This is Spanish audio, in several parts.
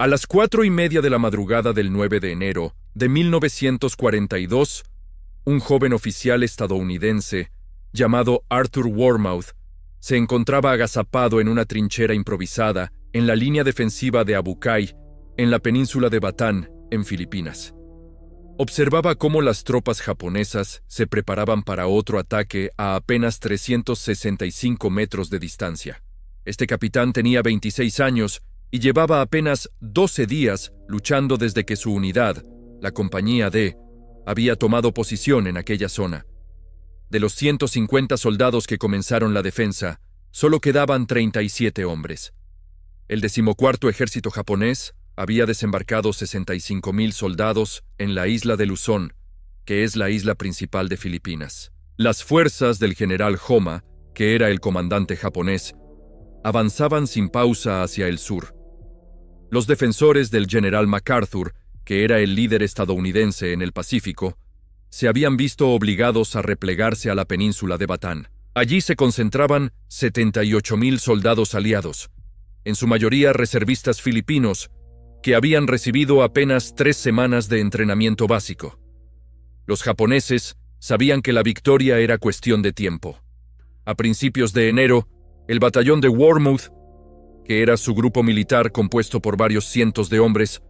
A las 4:30 de la madrugada del 9 de enero de 1942, un joven oficial estadounidense llamado Arthur Wormouth se encontraba agazapado en una trinchera improvisada en la línea defensiva de Abu Cay, en la península de Batán, en Filipinas. Observaba cómo las tropas japonesas se preparaban para otro ataque a apenas 365 metros de distancia. Este capitán tenía 26 años y llevaba apenas 12 días luchando desde que su unidad, la Compañía D, había tomado posición en aquella zona. De los 150 soldados que comenzaron la defensa, solo quedaban 37 hombres. El 14º ejército japonés había desembarcado 65,000 soldados en la isla de Luzón, que es la isla principal de Filipinas. Las fuerzas del general Homma, que era el comandante japonés, avanzaban sin pausa hacia el sur. Los defensores del general MacArthur, que era el líder estadounidense en el Pacífico, se habían visto obligados a replegarse a la península de Batán. Allí se concentraban 78,000 soldados aliados, en su mayoría reservistas filipinos, que habían recibido apenas 3 semanas de entrenamiento básico. Los japoneses sabían que la victoria era cuestión de tiempo. A principios de enero, el batallón de Wormouth, que era su grupo militar compuesto por varios cientos de hombres,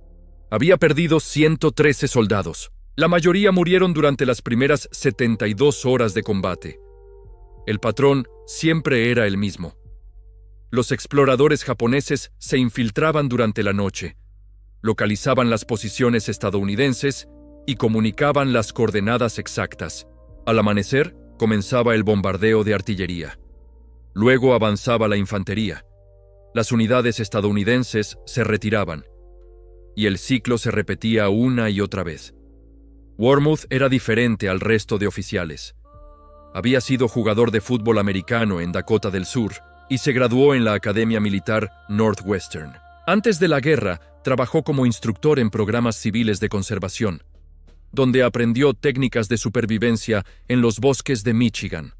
había perdido 113 soldados. La mayoría murieron durante las primeras 72 horas de combate. El patrón siempre era el mismo. Los exploradores japoneses se infiltraban durante la noche, localizaban las posiciones estadounidenses y comunicaban las coordenadas exactas. Al amanecer, comenzaba el bombardeo de artillería. Luego avanzaba la infantería. Las unidades estadounidenses se retiraban, y el ciclo se repetía una y otra vez. Wormouth era diferente al resto de oficiales. Había sido jugador de fútbol americano en Dakota del Sur y se graduó en la Academia Militar Northwestern. Antes de la guerra, trabajó como instructor en programas civiles de conservación, donde aprendió técnicas de supervivencia en los bosques de Michigan.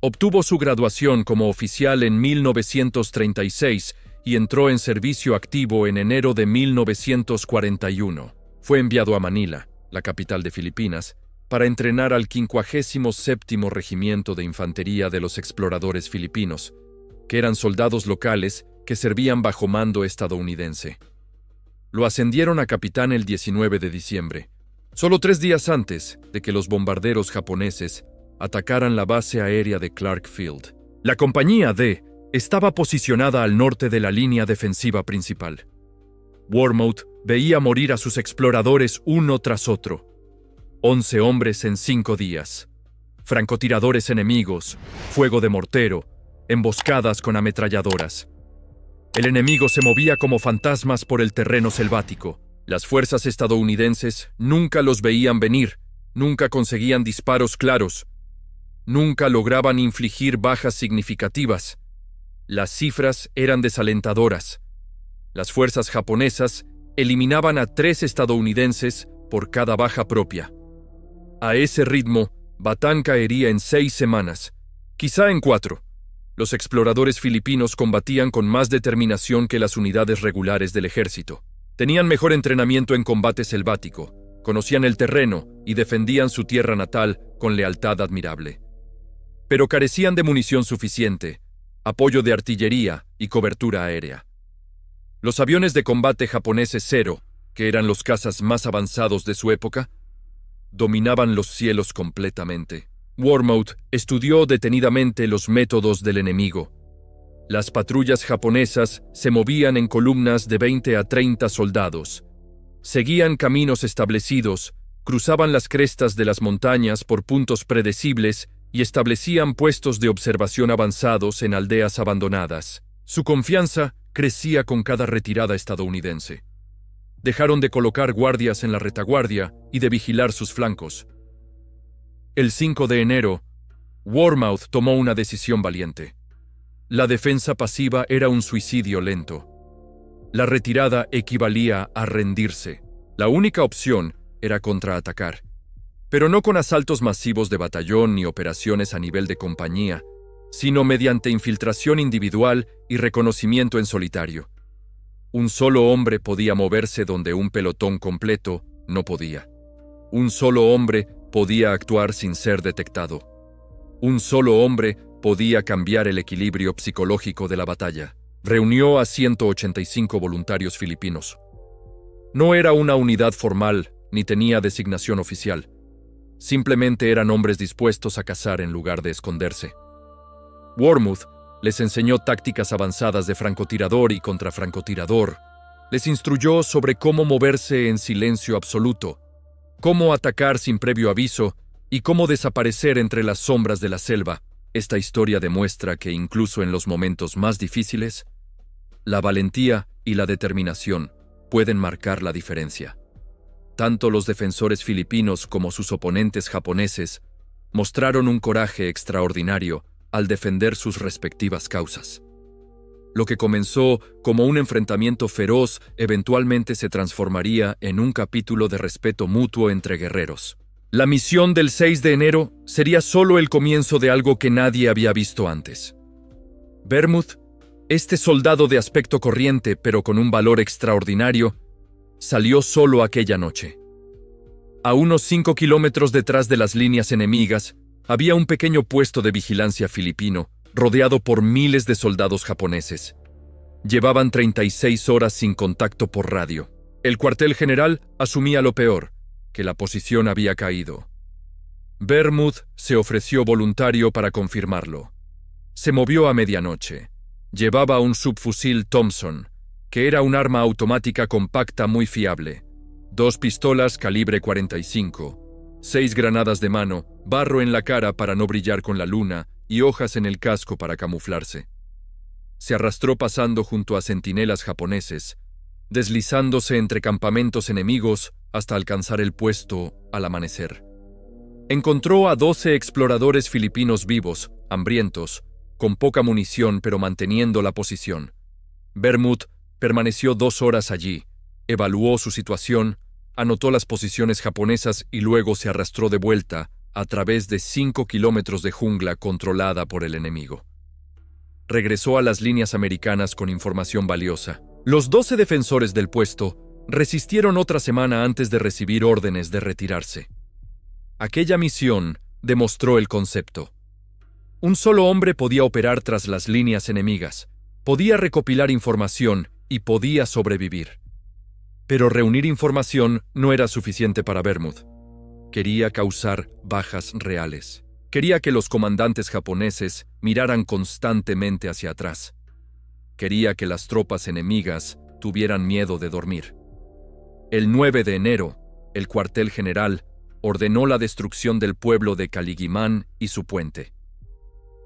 Obtuvo su graduación como oficial en 1936 y entró en servicio activo en enero de 1941. Fue enviado a Manila, la capital de Filipinas, para entrenar al 57º Regimiento de Infantería de los Exploradores Filipinos, que eran soldados locales que servían bajo mando estadounidense. Lo ascendieron a capitán el 19 de diciembre, solo 3 días antes de que los bombarderos japoneses atacaran la base aérea de Clark Field. La Compañía D estaba posicionada al norte de la línea defensiva principal. Wormouth veía morir a sus exploradores uno tras otro. 11 hombres en 5 días. Francotiradores enemigos, fuego de mortero, emboscadas con ametralladoras. El enemigo se movía como fantasmas por el terreno selvático. Las fuerzas estadounidenses nunca los veían venir, nunca conseguían disparos claros, nunca lograban infligir bajas significativas. Las cifras eran desalentadoras. Las fuerzas japonesas eliminaban a 3 estadounidenses por cada baja propia. A ese ritmo, Batán caería en 6 semanas, quizá en 4. Los exploradores filipinos combatían con más determinación que las unidades regulares del ejército. Tenían mejor entrenamiento en combate selvático, conocían el terreno y defendían su tierra natal con lealtad admirable. Pero carecían de munición suficiente, apoyo de artillería y cobertura aérea. Los aviones de combate japoneses Zero, que eran los cazas más avanzados de su época, dominaban los cielos completamente. Wormouth estudió detenidamente los métodos del enemigo. Las patrullas japonesas se movían en columnas de 20 a 30 soldados. Seguían caminos establecidos, cruzaban las crestas de las montañas por puntos predecibles y establecían puestos de observación avanzados en aldeas abandonadas. Su confianza crecía con cada retirada estadounidense. Dejaron de colocar guardias en la retaguardia y de vigilar sus flancos. El 5 de enero, Wormouth tomó una decisión valiente. La defensa pasiva era un suicidio lento. La retirada equivalía a rendirse. La única opción era contraatacar, pero no con asaltos masivos de batallón ni operaciones a nivel de compañía, sino mediante infiltración individual y reconocimiento en solitario. Un solo hombre podía moverse donde un pelotón completo no podía. Un solo hombre podía actuar sin ser detectado. Un solo hombre podía cambiar el equilibrio psicológico de la batalla. Reunió a 185 voluntarios filipinos. No era una unidad formal ni tenía designación oficial. Simplemente eran hombres dispuestos a cazar en lugar de esconderse. Wormuth les enseñó tácticas avanzadas de francotirador y contrafrancotirador. Les instruyó sobre cómo moverse en silencio absoluto, cómo atacar sin previo aviso y cómo desaparecer entre las sombras de la selva. Esta historia demuestra que incluso en los momentos más difíciles, la valentía y la determinación pueden marcar la diferencia. Tanto los defensores filipinos como sus oponentes japoneses mostraron un coraje extraordinario al defender sus respectivas causas. Lo que comenzó como un enfrentamiento feroz eventualmente se transformaría en un capítulo de respeto mutuo entre guerreros. La misión del 6 de enero sería solo el comienzo de algo que nadie había visto antes. Vermouth, este soldado de aspecto corriente pero con un valor extraordinario, salió solo aquella noche. A unos 5 kilómetros detrás de las líneas enemigas, había un pequeño puesto de vigilancia filipino, rodeado por miles de soldados japoneses. Llevaban 36 horas sin contacto por radio. El cuartel general asumía lo peor, que la posición había caído. Vermouth se ofreció voluntario para confirmarlo. Se movió a medianoche. Llevaba un subfusil Thompson, que era un arma automática compacta muy fiable, 2 pistolas calibre 45, 6 granadas de mano, barro en la cara para no brillar con la luna y hojas en el casco para camuflarse. Se arrastró pasando junto a centinelas japoneses, deslizándose entre campamentos enemigos hasta alcanzar el puesto al amanecer. Encontró a 12 exploradores filipinos vivos, hambrientos, con poca munición pero manteniendo la posición. Vermouth permaneció 2 horas allí, evaluó su situación, anotó las posiciones japonesas y luego se arrastró de vuelta a través de 5 kilómetros de jungla controlada por el enemigo. Regresó a las líneas americanas con información valiosa. Los 12 defensores del puesto resistieron otra semana antes de recibir órdenes de retirarse. Aquella misión demostró el concepto. Un solo hombre podía operar tras las líneas enemigas, podía recopilar información y podía sobrevivir. Pero reunir información no era suficiente para Vermouth. Quería causar bajas reales. Quería que los comandantes japoneses miraran constantemente hacia atrás. Quería que las tropas enemigas tuvieran miedo de dormir. El 9 de enero, el cuartel general ordenó la destrucción del pueblo de Caligimán y su puente.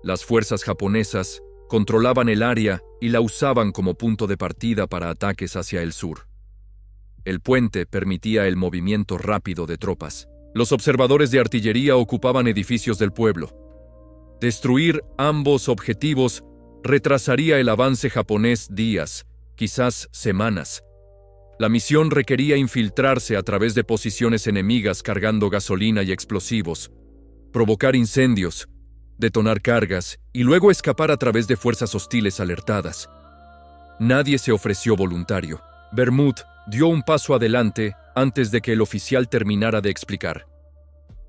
Las fuerzas japonesas controlaban el área y la usaban como punto de partida para ataques hacia el sur. El puente permitía el movimiento rápido de tropas. Los observadores de artillería ocupaban edificios del pueblo. Destruir ambos objetivos retrasaría el avance japonés días, quizás semanas. La misión requería infiltrarse a través de posiciones enemigas cargando gasolina y explosivos, provocar incendios, detonar cargas y luego escapar a través de fuerzas hostiles alertadas. Nadie se ofreció voluntario. Vermouth dio un paso adelante antes de que el oficial terminara de explicar.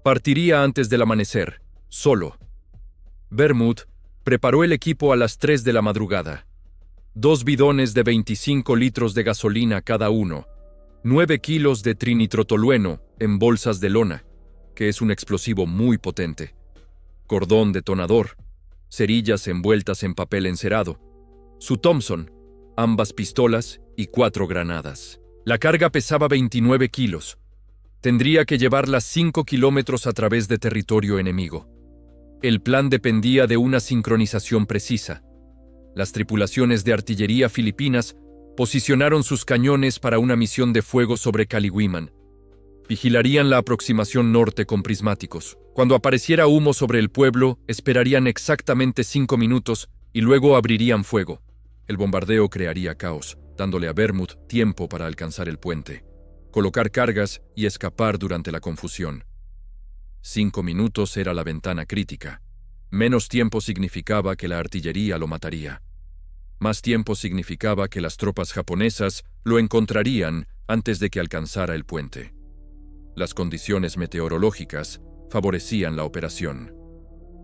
Partiría antes del amanecer, solo. Vermouth preparó el equipo a las 3 de la madrugada. 2 bidones de 25 litros de gasolina cada uno, 9 kilos de trinitrotolueno en bolsas de lona, que es un explosivo muy potente, cordón detonador, cerillas envueltas en papel encerado, su Thompson, ambas pistolas y 4 granadas. La carga pesaba 29 kilos. Tendría que llevarla 5 kilómetros a través de territorio enemigo. El plan dependía de una sincronización precisa. Las tripulaciones de artillería filipinas posicionaron sus cañones para una misión de fuego sobre Caligimán. Vigilarían la aproximación norte con prismáticos. Cuando apareciera humo sobre el pueblo, esperarían exactamente 5 minutos y luego abrirían fuego. El bombardeo crearía caos, dándole a Vermouth tiempo para alcanzar el puente, colocar cargas y escapar durante la confusión. 5 minutos era la ventana crítica. Menos tiempo significaba que la artillería lo mataría. Más tiempo significaba que las tropas japonesas lo encontrarían antes de que alcanzara el puente. Las condiciones meteorológicas favorecían la operación.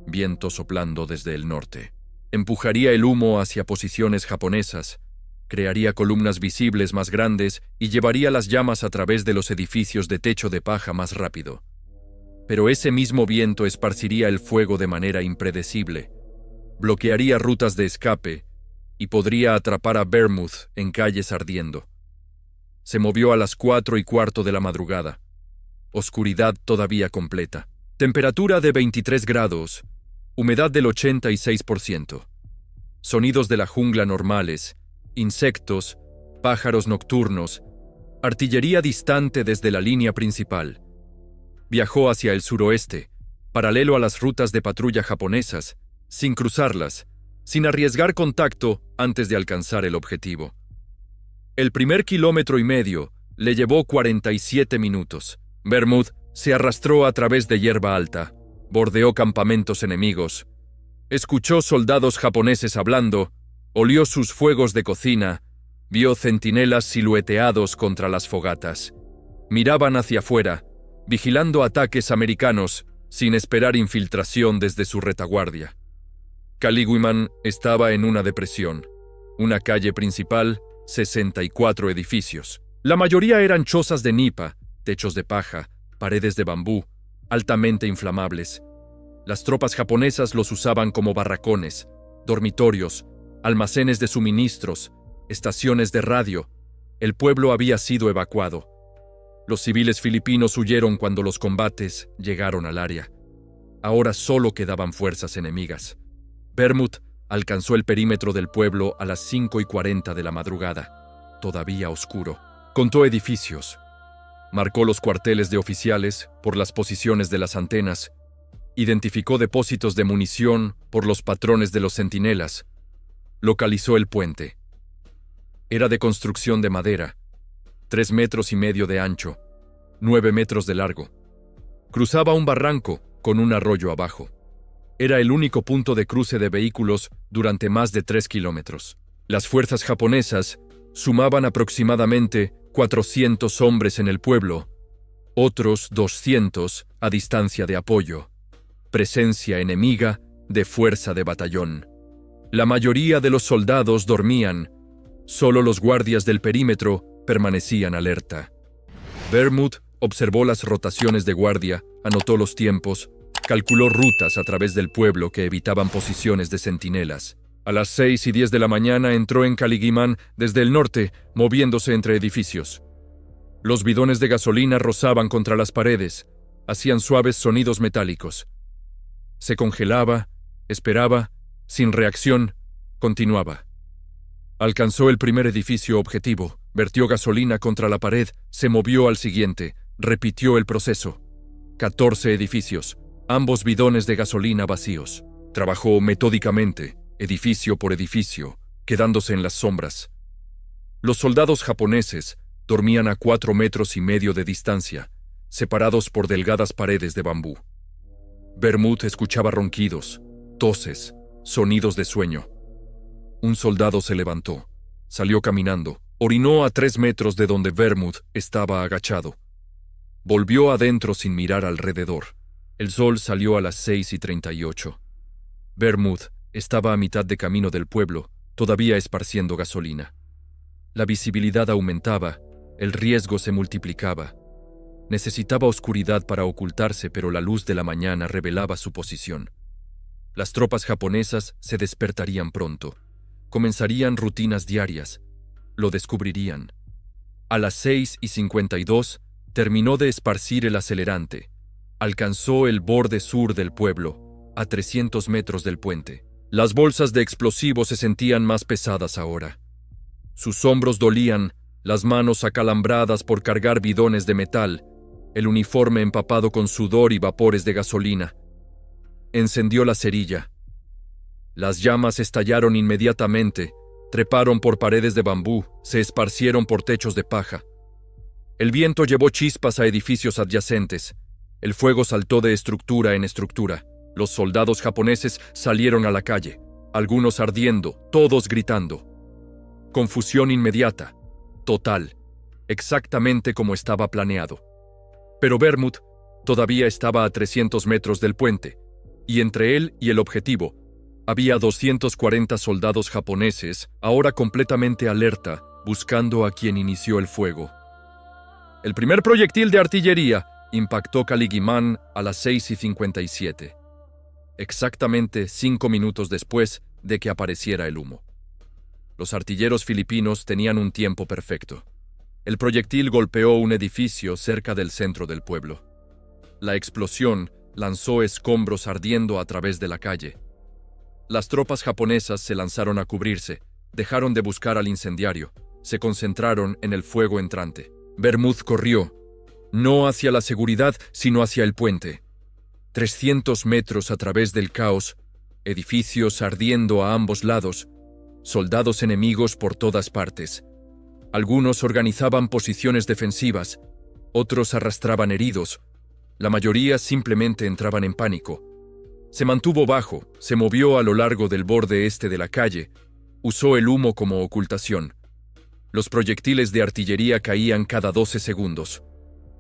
Viento soplando desde el norte. Empujaría el humo hacia posiciones japonesas, crearía columnas visibles más grandes y llevaría las llamas a través de los edificios de techo de paja más rápido. Pero ese mismo viento esparciría el fuego de manera impredecible, bloquearía rutas de escape y podría atrapar a Vermouth en calles ardiendo. Se movió a las 4:15 de la madrugada. Oscuridad todavía completa. Temperatura de 23 grados. Humedad del 86%. Sonidos de la jungla normales. Insectos, pájaros nocturnos. Artillería distante desde la línea principal. Viajó hacia el suroeste, paralelo a las rutas de patrulla japonesas, sin cruzarlas, sin arriesgar contacto antes de alcanzar el objetivo. El primer 1,5 kilómetros le llevó 47 minutos. Vermouth se arrastró a través de hierba alta, bordeó campamentos enemigos, escuchó soldados japoneses hablando, olió sus fuegos de cocina, vio centinelas silueteados contra las fogatas. Miraban hacia afuera, vigilando ataques americanos, sin esperar infiltración desde su retaguardia. Caligüiman estaba en una depresión. Una calle principal, 64 edificios. La mayoría eran chozas de nipa, techos de paja, paredes de bambú, altamente inflamables. Las tropas japonesas los usaban como barracones, dormitorios, almacenes de suministros, estaciones de radio. El pueblo había sido evacuado. Los civiles filipinos huyeron cuando los combates llegaron al área. Ahora solo quedaban fuerzas enemigas. Vermouth alcanzó el perímetro del pueblo a las 5:40 de la madrugada, todavía oscuro. Contó edificios. Marcó los cuarteles de oficiales por las posiciones de las antenas. Identificó depósitos de munición por los patrones de los centinelas. Localizó el puente. Era de construcción de madera, 3,5 metros de ancho, 9 metros de largo. Cruzaba un barranco con un arroyo abajo. Era el único punto de cruce de vehículos durante más de 3 kilómetros. Las fuerzas japonesas sumaban aproximadamente 400 hombres en el pueblo, otros 200 a distancia de apoyo. Presencia enemiga de fuerza de batallón. La mayoría de los soldados dormían, solo los guardias del perímetro permanecían alerta. Vermouth observó las rotaciones de guardia, anotó los tiempos, calculó rutas a través del pueblo que evitaban posiciones de centinelas. A las 6:10 de la mañana entró en Caligüiman desde el norte, moviéndose entre edificios. Los bidones de gasolina rozaban contra las paredes, hacían suaves sonidos metálicos. Se congelaba, esperaba, sin reacción, continuaba. Alcanzó el primer edificio objetivo, vertió gasolina contra la pared, se movió al siguiente, repitió el proceso. 14 edificios, ambos bidones de gasolina vacíos. Trabajó metódicamente, edificio por edificio, quedándose en las sombras. Los soldados japoneses dormían a 4,5 metros de distancia, separados por delgadas paredes de bambú. Vermouth escuchaba ronquidos, toses, sonidos de sueño. Un soldado se levantó, salió caminando, orinó a 3 metros de donde Vermouth estaba agachado. Volvió adentro sin mirar alrededor. El sol salió a las 6:38. Vermouth estaba a mitad de camino del pueblo, todavía esparciendo gasolina. La visibilidad aumentaba, el riesgo se multiplicaba. Necesitaba oscuridad para ocultarse, pero la luz de la mañana revelaba su posición. Las tropas japonesas se despertarían pronto. Comenzarían rutinas diarias. Lo descubrirían. A las 6:52 terminó de esparcir el acelerante. Alcanzó el borde sur del pueblo, a 300 metros del puente. Las bolsas de explosivos se sentían más pesadas ahora. Sus hombros dolían, las manos acalambradas por cargar bidones de metal, el uniforme empapado con sudor y vapores de gasolina. Encendió la cerilla. Las llamas estallaron inmediatamente, treparon por paredes de bambú, se esparcieron por techos de paja. El viento llevó chispas a edificios adyacentes. El fuego saltó de estructura en estructura. Los soldados japoneses salieron a la calle. algunos ardiendo, todos gritando. Confusión inmediata, total, exactamente como estaba planeado. Pero Bermud todavía estaba a 300 metros del puente, y entre él y el objetivo había 240 soldados japoneses, ahora completamente alerta, buscando a quien inició el fuego. El primer proyectil de artillería impactó Caligimán a las 6:57, exactamente 5 minutos después de que apareciera el humo. Los artilleros filipinos tenían un tiempo perfecto. El proyectil golpeó un edificio cerca del centro del pueblo. La explosión lanzó escombros ardiendo a través de la calle. Las tropas japonesas se lanzaron a cubrirse, dejaron de buscar al incendiario, se concentraron en el fuego entrante. Bermud corrió, no hacia la seguridad, sino hacia el puente. 300 metros a través del caos, edificios ardiendo a ambos lados, soldados enemigos por todas partes. Algunos organizaban posiciones defensivas, otros arrastraban heridos, la mayoría simplemente entraban en pánico. Se mantuvo bajo, se movió a lo largo del borde este de la calle, usó el humo como ocultación. Los proyectiles de artillería caían cada 12 segundos.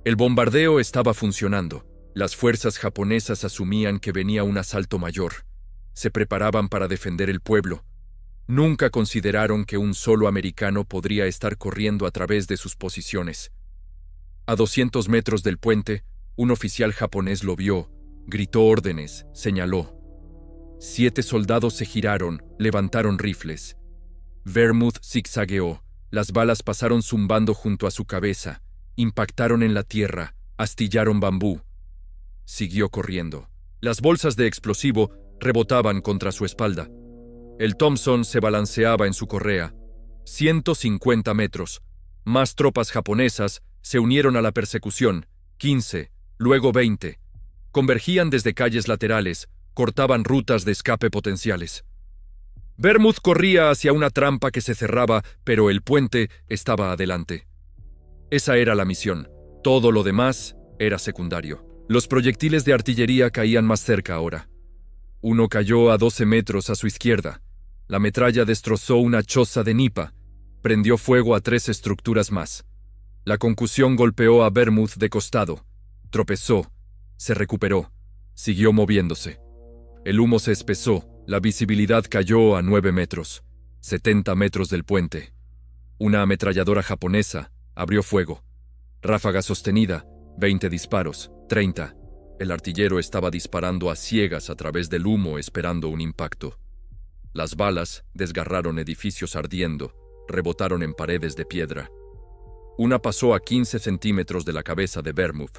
El bombardeo estaba funcionando. Las fuerzas japonesas asumían que venía un asalto mayor. Se preparaban para defender el pueblo. Nunca consideraron que un solo americano podría estar corriendo a través de sus posiciones. A 200 metros del puente, un oficial japonés lo vio, gritó órdenes, señaló. 7 soldados se giraron, levantaron rifles. Bermud zigzagueó. Las balas pasaron zumbando junto a su cabeza, impactaron en la tierra, astillaron bambú. Siguió corriendo. Las bolsas de explosivo rebotaban contra su espalda. El Thompson se balanceaba en su correa. 150 metros. Más tropas japonesas se unieron a la persecución. 15, luego 20. Convergían desde calles laterales, cortaban rutas de escape potenciales. Bermud corría hacia una trampa que se cerraba, pero el puente estaba adelante. Esa era la misión. Todo lo demás era secundario. Los proyectiles de artillería caían más cerca ahora. Uno cayó a 12 metros a su izquierda. La metralla destrozó una choza de nipa. Prendió fuego a 3 estructuras más. La concusión golpeó a Bermud de costado. Tropezó. Se recuperó. Siguió moviéndose. El humo se espesó. La visibilidad cayó a 9 metros, 70 metros del puente. Una ametralladora japonesa abrió fuego. Ráfaga sostenida, 20 disparos, 30. El artillero estaba disparando a ciegas a través del humo esperando un impacto. Las balas desgarraron edificios ardiendo, rebotaron en paredes de piedra. Una pasó a 15 centímetros de la cabeza de Bermud.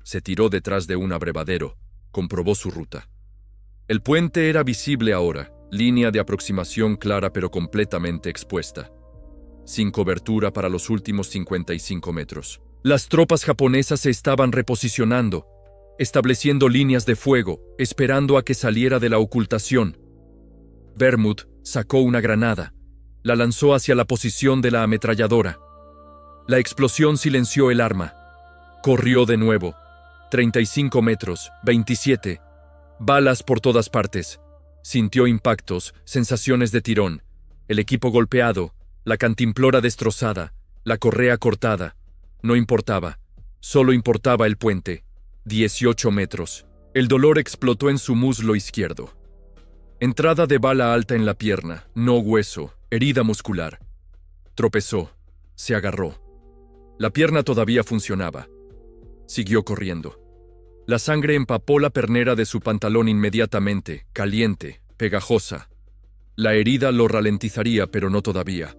Se tiró detrás de un abrevadero, comprobó su ruta. El puente era visible ahora, línea de aproximación clara pero completamente expuesta. Sin cobertura para los últimos 55 metros. Las tropas japonesas se estaban reposicionando, estableciendo líneas de fuego, esperando a que saliera de la ocultación. Bermud sacó una granada, la lanzó hacia la posición de la ametralladora. La explosión silenció el arma. Corrió de nuevo. 35 metros, 27. Balas por todas partes. Sintió impactos, sensaciones de tirón. El equipo golpeado, la cantimplora destrozada, la correa cortada. No importaba. Solo importaba el puente. 18 metros. El dolor explotó en su muslo izquierdo. Entrada de bala alta en la pierna, no hueso, herida muscular. Tropezó. Se agarró. La pierna todavía funcionaba. Siguió corriendo. La sangre empapó la pernera de su pantalón inmediatamente, caliente, pegajosa. La herida lo ralentizaría, pero no todavía.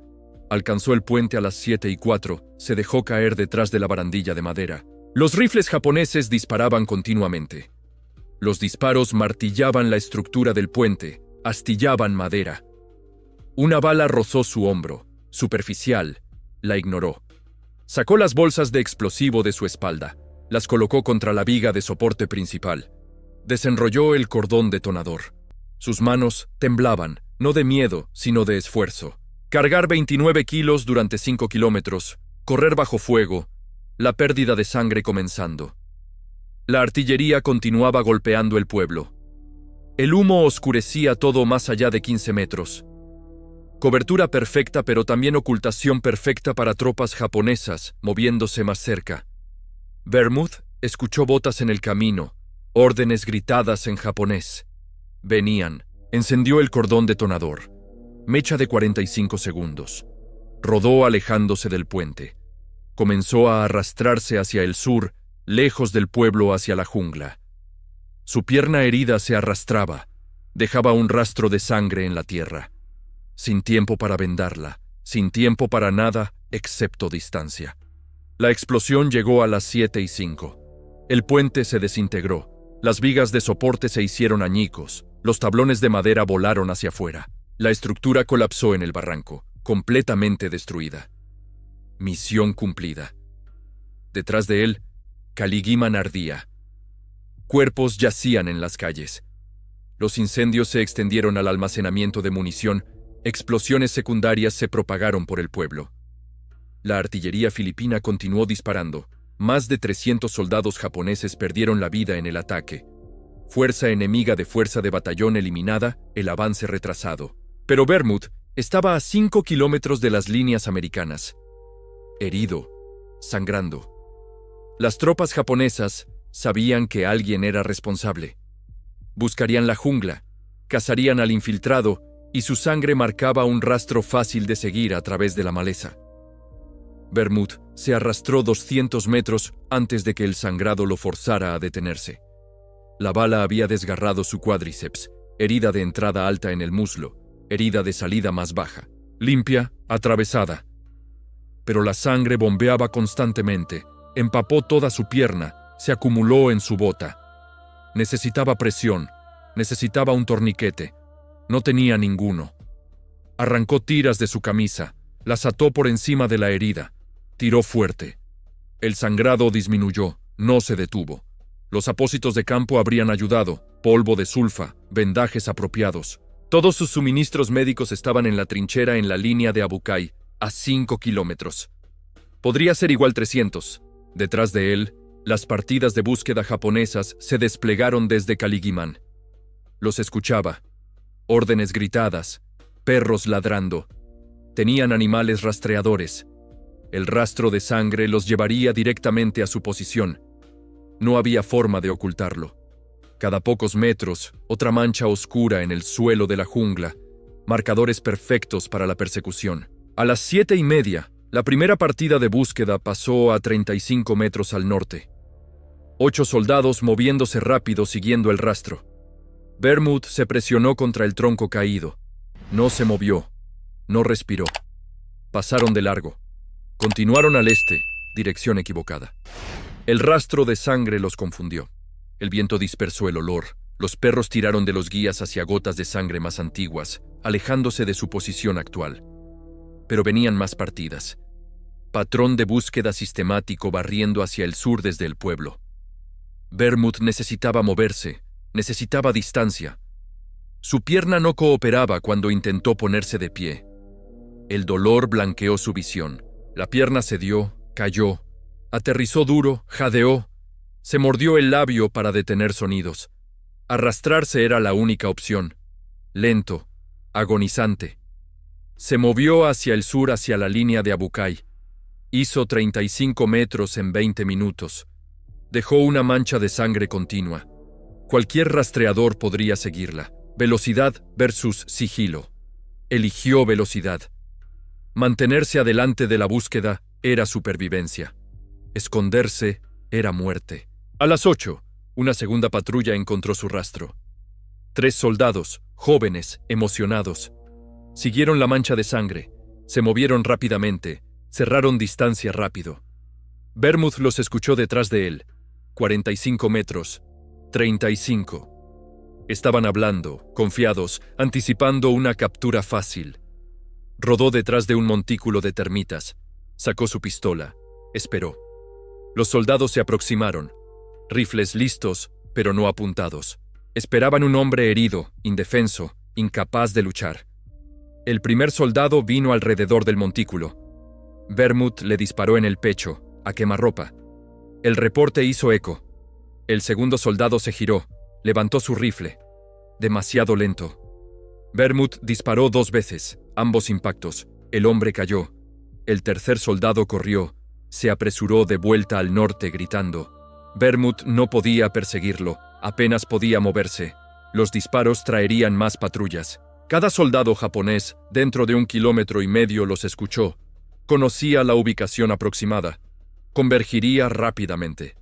Alcanzó el puente a las 7:04, se dejó caer detrás de la barandilla de madera. Los rifles japoneses disparaban continuamente. Los disparos martillaban la estructura del puente, astillaban madera. Una bala rozó su hombro, superficial, la ignoró. Sacó las bolsas de explosivo de su espalda. Las colocó contra la viga de soporte principal. Desenrolló el cordón detonador. Sus manos temblaban, no de miedo, sino de esfuerzo. Cargar 29 kilos durante 5 kilómetros, correr bajo fuego, la pérdida de sangre comenzando. La artillería continuaba golpeando el pueblo. El humo oscurecía todo más allá de 15 metros. Cobertura perfecta, pero también ocultación perfecta para tropas japonesas moviéndose más cerca. Vermouth escuchó botas en el camino, órdenes gritadas en japonés. Venían. Encendió el cordón detonador. Mecha de 45 segundos. Rodó alejándose del puente. Comenzó a arrastrarse hacia el sur, lejos del pueblo, hacia la jungla. Su pierna herida se arrastraba. Dejaba un rastro de sangre en la tierra. Sin tiempo para vendarla, sin tiempo para nada excepto distancia. La explosión llegó a las 7:05. El puente se desintegró. Las vigas de soporte se hicieron añicos. Los tablones de madera volaron hacia afuera. La estructura colapsó en el barranco, completamente destruida. Misión cumplida. Detrás de él, Caligman ardía. Cuerpos yacían en las calles. Los incendios se extendieron al almacenamiento de munición. Explosiones secundarias se propagaron por el pueblo. La artillería filipina continuó disparando. Más de 300 soldados japoneses perdieron la vida en el ataque. Fuerza enemiga de fuerza de batallón eliminada, el avance retrasado. Pero Vermouth estaba a 5 kilómetros de las líneas americanas. Herido, sangrando. Las tropas japonesas sabían que alguien era responsable. Buscarían la jungla, cazarían al infiltrado y su sangre marcaba un rastro fácil de seguir a través de la maleza. Vermouth se arrastró 200 metros antes de que el sangrado lo forzara a detenerse. La bala había desgarrado su cuádriceps, herida de entrada alta en el muslo, herida de salida más baja, limpia, atravesada. Pero la sangre bombeaba constantemente, empapó toda su pierna, se acumuló en su bota. Necesitaba presión, necesitaba un torniquete. No tenía ninguno. Arrancó tiras de su camisa, las ató por encima de la herida. Tiró fuerte. El sangrado disminuyó, no se detuvo. Los apósitos de campo habrían ayudado, polvo de sulfa, vendajes apropiados. Todos sus suministros médicos estaban en la trinchera en la línea de Abucay, a 5 kilómetros. Podría ser igual 300. Detrás de él, las partidas de búsqueda japonesas se desplegaron desde Caligman. Los escuchaba. Órdenes gritadas, perros ladrando. Tenían animales rastreadores. El rastro de sangre los llevaría directamente a su posición. No había forma de ocultarlo. Cada pocos metros, otra mancha oscura en el suelo de la jungla, marcadores perfectos para la persecución. A las 7:30, la primera partida de búsqueda pasó a 35 metros al norte. 8 soldados moviéndose rápido siguiendo el rastro. Vermouth se presionó contra el tronco caído. No se movió. No respiró. Pasaron de largo. Continuaron al este, dirección equivocada. El rastro de sangre los confundió. El viento dispersó el olor. Los perros tiraron de los guías hacia gotas de sangre más antiguas, alejándose de su posición actual. Pero venían más partidas. Patrón de búsqueda sistemático barriendo hacia el sur desde el pueblo. Vermouth necesitaba moverse, necesitaba distancia. Su pierna no cooperaba cuando intentó ponerse de pie. El dolor blanqueó su visión. La pierna cedió, cayó, aterrizó duro, jadeó, se mordió el labio para detener sonidos. Arrastrarse era la única opción. Lento, agonizante. Se movió hacia el sur, hacia la línea de Abucay. Hizo 35 metros en 20 minutos. Dejó una mancha de sangre continua. Cualquier rastreador podría seguirla. Velocidad versus sigilo. Eligió velocidad. Mantenerse adelante de la búsqueda era supervivencia. Esconderse era muerte. A las 8, una segunda patrulla encontró su rastro. 3 soldados, jóvenes, emocionados. Siguieron la mancha de sangre. Se movieron rápidamente. Cerraron distancia rápido. Vermouth los escuchó detrás de él. 45 metros. 35. Estaban hablando, confiados, anticipando una captura fácil. Rodó detrás de un montículo de termitas. Sacó su pistola. Esperó. Los soldados se aproximaron. Rifles listos, pero no apuntados. Esperaban un hombre herido, indefenso, incapaz de luchar. El primer soldado vino alrededor del montículo. Vermouth le disparó en el pecho, a quemarropa. El reporte hizo eco. El segundo soldado se giró, levantó su rifle. demasiado lento. Vermouth disparó 2 veces, ambos impactos. El hombre cayó. El tercer soldado corrió. Se apresuró de vuelta al norte gritando. Vermouth no podía perseguirlo, apenas podía moverse. Los disparos traerían más patrullas. Cada soldado japonés, dentro de 1,5 kilómetros, los escuchó. Conocía la ubicación aproximada. Convergiría rápidamente.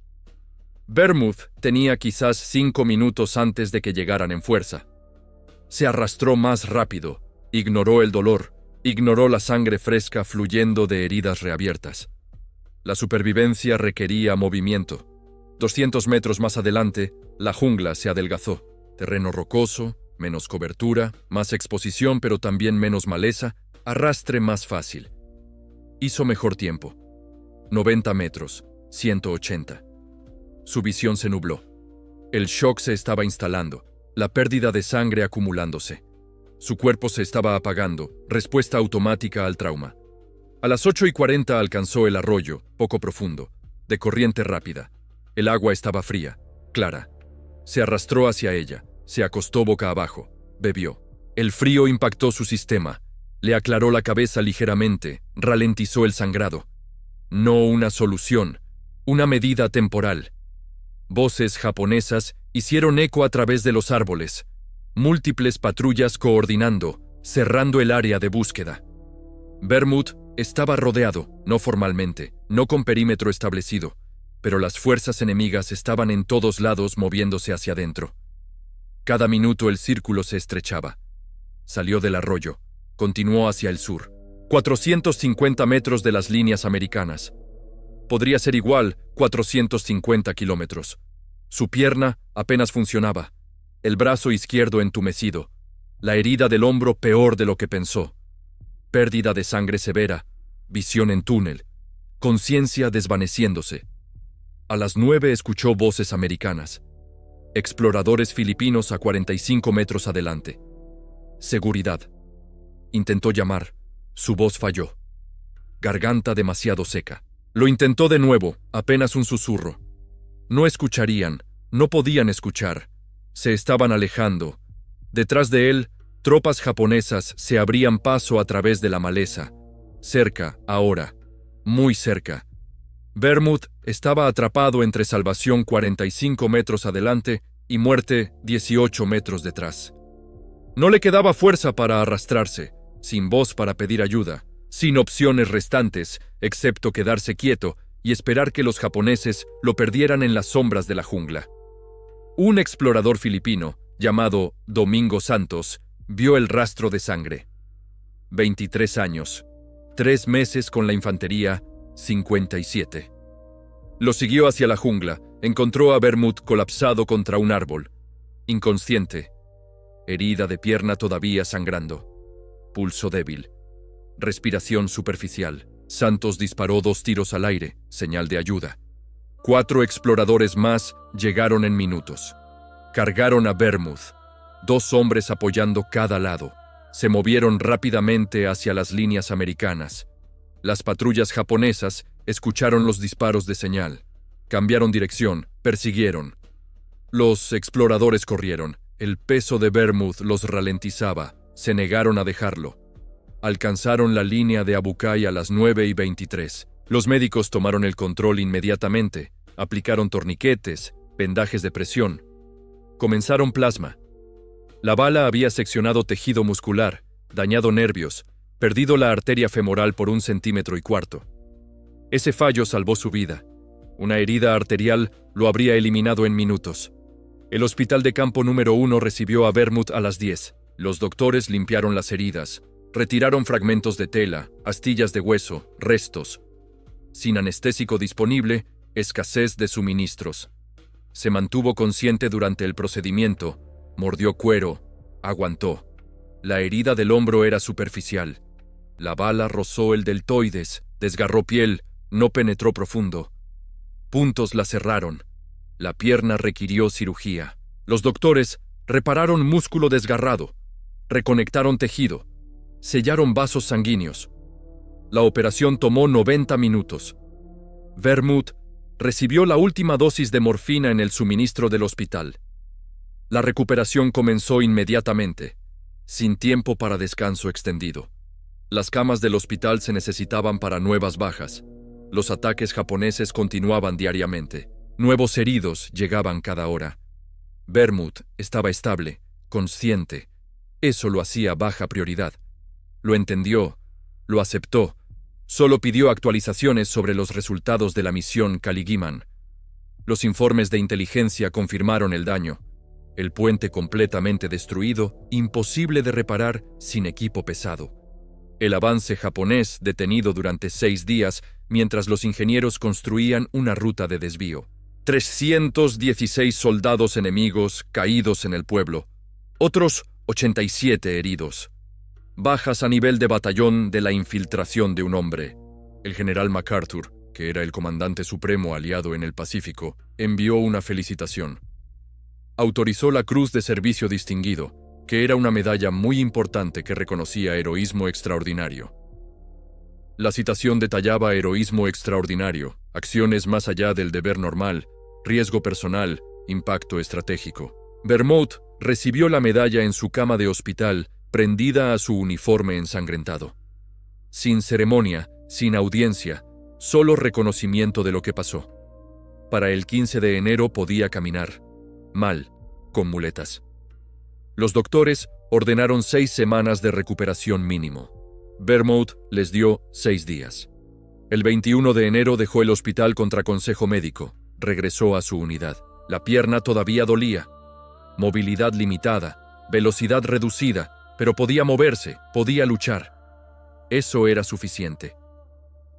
Vermouth tenía quizás 5 minutos antes de que llegaran en fuerza. Se arrastró más rápido, ignoró el dolor, ignoró la sangre fresca fluyendo de heridas reabiertas. La supervivencia requería movimiento. 200 metros más adelante, la jungla se adelgazó. Terreno rocoso, menos cobertura, más exposición pero también menos maleza, arrastre más fácil. Hizo mejor tiempo. 90 metros, 180. Su visión se nubló. El shock se estaba instalando, la pérdida de sangre acumulándose. Su cuerpo se estaba apagando, respuesta automática al trauma. A las 8:40 alcanzó el arroyo, poco profundo, de corriente rápida. El agua estaba fría, clara. Se arrastró hacia ella, se acostó boca abajo, bebió. El frío impactó su sistema, le aclaró la cabeza ligeramente, ralentizó el sangrado. No una solución, una medida temporal. Voces japonesas hicieron eco a través de los árboles. Múltiples patrullas coordinando, cerrando el área de búsqueda. Vermouth estaba rodeado, no formalmente, no con perímetro establecido, pero las fuerzas enemigas estaban en todos lados moviéndose hacia adentro. Cada minuto el círculo se estrechaba. Salió del arroyo, continuó hacia el sur, 450 metros de las líneas americanas. Podría ser igual, 450 kilómetros. Su pierna apenas funcionaba, el brazo izquierdo entumecido, la herida del hombro peor de lo que pensó. Pérdida de sangre severa, visión en túnel, conciencia desvaneciéndose. A las 9 escuchó voces americanas. Exploradores filipinos a 45 metros adelante. Seguridad. Intentó llamar. Su voz falló. Garganta demasiado seca. Lo intentó de nuevo, apenas un susurro. No escucharían, no podían escuchar. Se estaban alejando. Detrás de él, tropas japonesas se abrían paso a través de la maleza. Cerca, ahora. Muy cerca. Vermouth estaba atrapado entre salvación 45 metros adelante y muerte 18 metros detrás. No le quedaba fuerza para arrastrarse, sin voz para pedir ayuda, sin opciones restantes, excepto quedarse quieto y esperar que los japoneses lo perdieran en las sombras de la jungla. Un explorador filipino, llamado Domingo Santos, vio el rastro de sangre. 23 años, 3 meses con la infantería, 57. Lo siguió hacia la jungla, encontró a Vermouth colapsado contra un árbol, inconsciente, herida de pierna todavía sangrando, pulso débil, respiración superficial. Santos disparó 2 tiros al aire, señal de ayuda. 4 exploradores más llegaron en minutos. Cargaron a Vermouth, 2 hombres apoyando cada lado. Se movieron rápidamente hacia las líneas americanas. Las patrullas japonesas escucharon los disparos de señal. Cambiaron dirección, persiguieron. Los exploradores corrieron. El peso de Vermouth los ralentizaba. Se negaron a dejarlo. Alcanzaron la línea de Abucay a las 9:23. Los médicos tomaron el control inmediatamente. Aplicaron torniquetes, vendajes de presión. Comenzaron plasma. La bala había seccionado tejido muscular, dañado nervios, perdido la arteria femoral por 1,25 centímetros. Ese fallo salvó su vida. Una herida arterial lo habría eliminado en minutos. El hospital de campo número 1 recibió a Vermouth a las 10. Los doctores limpiaron las heridas, retiraron fragmentos de tela, astillas de hueso, restos. Sin anestésico disponible, escasez de suministros. Se mantuvo consciente durante el procedimiento, mordió cuero, aguantó. La herida del hombro era superficial. La bala rozó el deltoides, desgarró piel, no penetró profundo. Puntos la cerraron. La pierna requirió cirugía. Los doctores repararon músculo desgarrado, reconectaron tejido, sellaron vasos sanguíneos. La operación tomó 90 minutos. Vermouth recibió la última dosis de morfina en el suministro del hospital. La recuperación comenzó inmediatamente, sin tiempo para descanso extendido. Las camas del hospital se necesitaban para nuevas bajas. Los ataques japoneses continuaban diariamente. Nuevos heridos llegaban cada hora. Vermouth estaba estable, consciente. Eso lo hacía baja prioridad. Lo entendió, lo aceptó. Solo pidió actualizaciones sobre los resultados de la misión Caligman. Los informes de inteligencia confirmaron el daño. El puente completamente destruido, imposible de reparar sin equipo pesado. El avance japonés detenido durante 6 días mientras los ingenieros construían una ruta de desvío. 316 soldados enemigos caídos en el pueblo. Otros 87 heridos. Bajas a nivel de batallón de la infiltración de un hombre. El general MacArthur, que era el comandante supremo aliado en el Pacífico, envió una felicitación. Autorizó la Cruz de Servicio Distinguido, que era una medalla muy importante que reconocía heroísmo extraordinario. La citación detallaba heroísmo extraordinario, acciones más allá del deber normal, riesgo personal, impacto estratégico. Vermouth recibió la medalla en su cama de hospital, prendida a su uniforme ensangrentado. Sin ceremonia, sin audiencia, solo reconocimiento de lo que pasó. Para el 15 de enero podía caminar. Mal, con muletas. Los doctores ordenaron 6 semanas de recuperación mínimo. Vermouth les dio 6 días. El 21 de enero dejó el hospital contra consejo médico. Regresó a su unidad. La pierna todavía dolía. Movilidad limitada, velocidad reducida, pero podía moverse, podía luchar. Eso era suficiente.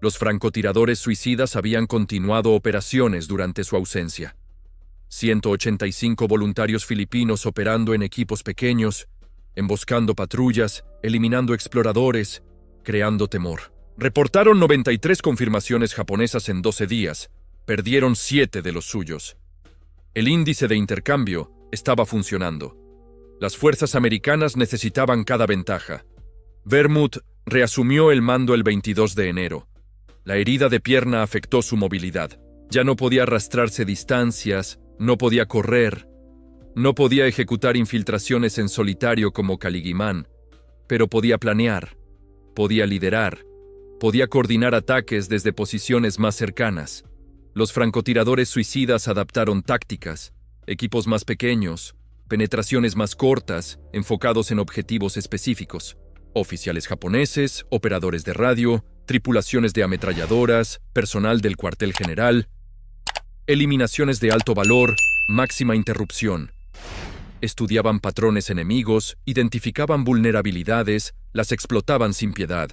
Los francotiradores suicidas habían continuado operaciones durante su ausencia. 185 voluntarios filipinos operando en equipos pequeños, emboscando patrullas, eliminando exploradores, creando temor. Reportaron 93 confirmaciones japonesas en 12 días. Perdieron 7 de los suyos. El índice de intercambio estaba funcionando. Las fuerzas americanas necesitaban cada ventaja. Vermouth reasumió el mando el 22 de enero. La herida de pierna afectó su movilidad. Ya no podía arrastrarse distancias, no podía correr, no podía ejecutar infiltraciones en solitario como Caligman, pero podía planear, podía liderar, podía coordinar ataques desde posiciones más cercanas. Los francotiradores suicidas adaptaron tácticas, equipos más pequeños, penetraciones más cortas, enfocados en objetivos específicos. Oficiales japoneses, operadores de radio, tripulaciones de ametralladoras, personal del cuartel general. Eliminaciones de alto valor, máxima interrupción. Estudiaban patrones enemigos, identificaban vulnerabilidades, las explotaban sin piedad.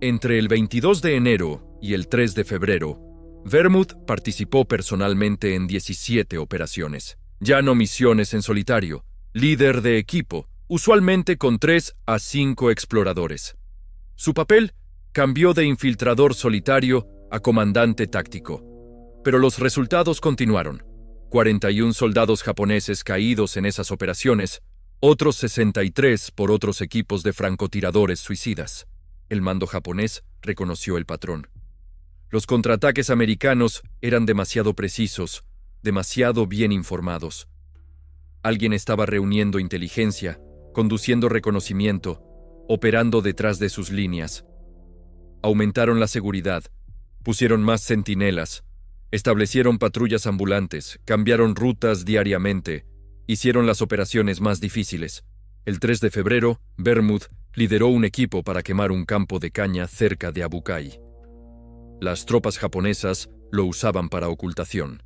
Entre el 22 de enero y el 3 de febrero, Vermouth participó personalmente en 17 operaciones. Ya no misiones en solitario, líder de equipo, usualmente con 3 a 5 exploradores. Su papel cambió de infiltrador solitario a comandante táctico. Pero los resultados continuaron. 41 soldados japoneses caídos en esas operaciones, otros 63 por otros equipos de francotiradores suicidas. El mando japonés reconoció el patrón. Los contraataques americanos eran demasiado precisos, demasiado bien informados. Alguien estaba reuniendo inteligencia, conduciendo reconocimiento, operando detrás de sus líneas. Aumentaron la seguridad, pusieron más centinelas, establecieron patrullas ambulantes, cambiaron rutas diariamente, hicieron las operaciones más difíciles. El 3 de febrero, Vermouth lideró un equipo para quemar un campo de caña cerca de Abukai. Las tropas japonesas lo usaban para ocultación.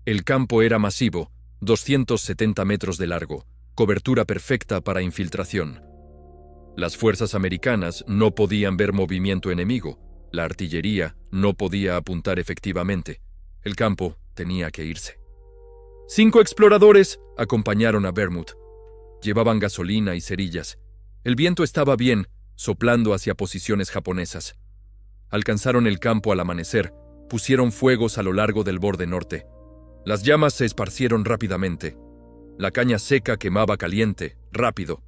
El campo era masivo, 270 metros de largo, cobertura perfecta para infiltración. Las fuerzas americanas no podían ver movimiento enemigo, la artillería no podía apuntar efectivamente. El campo tenía que irse. 5 exploradores acompañaron a Vermouth. Llevaban gasolina y cerillas. El viento estaba bien, soplando hacia posiciones japonesas. Alcanzaron el campo al amanecer, pusieron fuegos a lo largo del borde norte. Las llamas se esparcieron rápidamente. La caña seca quemaba caliente, rápido.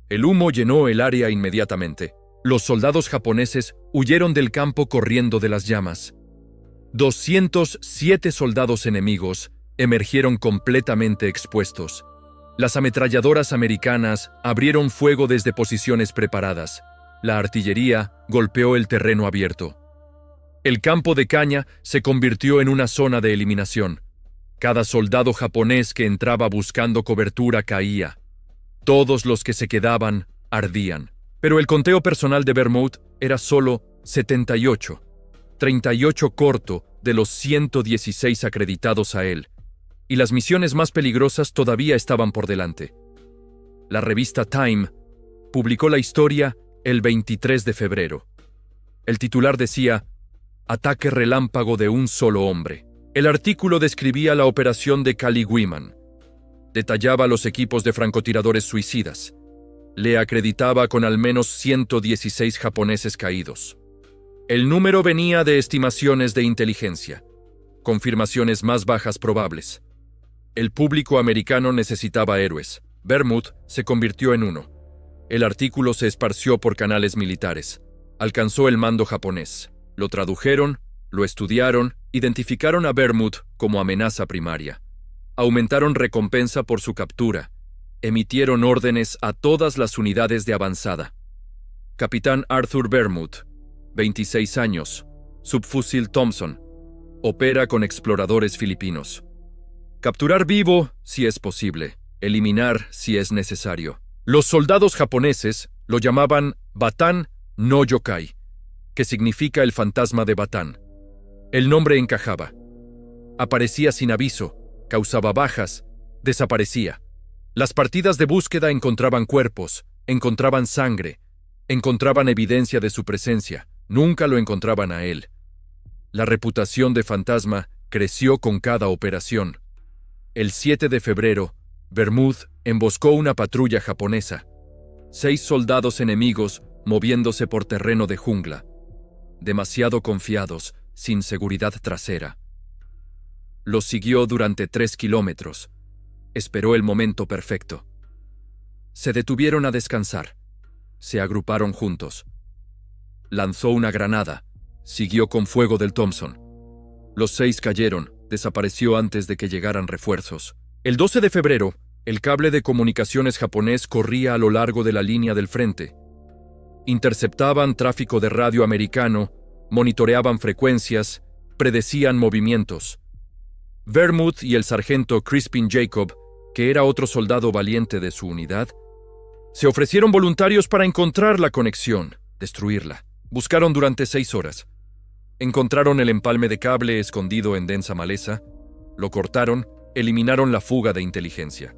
El humo llenó el área inmediatamente. Los soldados japoneses huyeron del campo corriendo de las llamas. 207 soldados enemigos emergieron completamente expuestos. Las ametralladoras americanas abrieron fuego desde posiciones preparadas. La artillería golpeó el terreno abierto. El campo de caña se convirtió en una zona de eliminación. Cada soldado japonés que entraba buscando cobertura caía. Todos los que se quedaban ardían. Pero el conteo personal de Vermouth era solo 78, 38 corto de los 116 acreditados a él, y las misiones más peligrosas todavía estaban por delante. La revista Time publicó la historia el 23 de febrero. El titular decía: «Ataque relámpago de un solo hombre». El artículo describía la operación de Caligüiman. Detallaba los equipos de francotiradores suicidas. Le acreditaba con al menos 116 japoneses caídos. El número venía de estimaciones de inteligencia, confirmaciones más bajas probables. El público americano necesitaba héroes. Vermouth se convirtió en uno. El artículo se esparció por canales militares. Alcanzó el mando japonés. Lo tradujeron, lo estudiaron, identificaron a Vermouth como amenaza primaria. Aumentaron recompensa por su captura. Emitieron órdenes a todas las unidades de avanzada. Capitán Arthur Vermouth, 26 años, subfusil Thompson, opera con exploradores filipinos. Capturar vivo si es posible, eliminar si es necesario. Los soldados japoneses lo llamaban Bataan no Yokai, que significa el fantasma de Batán. El nombre encajaba. Aparecía sin aviso, causaba bajas, desaparecía. Las partidas de búsqueda encontraban cuerpos, encontraban sangre, encontraban evidencia de su presencia, nunca lo encontraban a él. La reputación de fantasma creció con cada operación. El 7 de febrero, Vermouth emboscó una patrulla japonesa. 6 soldados enemigos moviéndose por terreno de jungla. Demasiado confiados, sin seguridad trasera. Los siguió durante 3 kilómetros. Esperó el momento perfecto. Se detuvieron a descansar. Se agruparon juntos. Lanzó una granada. Siguió con fuego del Thompson. Los 6 cayeron. Desapareció antes de que llegaran refuerzos. El 12 de febrero, el cable de comunicaciones japonés corría a lo largo de la línea del frente. Interceptaban tráfico de radio americano, monitoreaban frecuencias, predecían movimientos. Vermouth y el sargento Crispin Jacob, que era otro soldado valiente de su unidad, se ofrecieron voluntarios para encontrar la conexión, destruirla. Buscaron durante 6 horas. Encontraron el empalme de cable escondido en densa maleza, lo cortaron, eliminaron la fuga de inteligencia.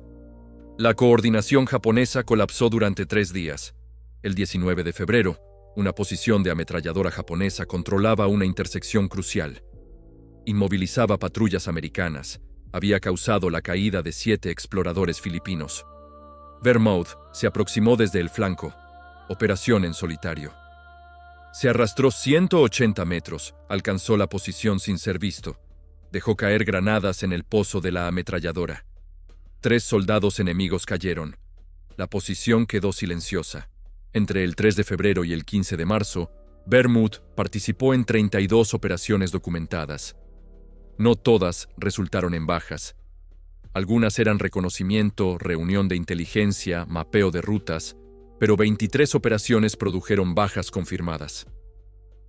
La coordinación japonesa colapsó durante 3 días. El 19 de febrero, una posición de ametralladora japonesa controlaba una intersección crucial. Inmovilizaba patrullas americanas. Había causado la caída de 7 exploradores filipinos. Vermouth se aproximó desde el flanco. Operación en solitario. Se arrastró 180 metros, alcanzó la posición sin ser visto. Dejó caer granadas en el pozo de la ametralladora. 3 soldados enemigos cayeron. La posición quedó silenciosa. Entre el 3 de febrero y el 15 de marzo, Vermouth participó en 32 operaciones documentadas. No todas resultaron en bajas. Algunas eran reconocimiento, reunión de inteligencia, mapeo de rutas, pero 23 operaciones produjeron bajas confirmadas.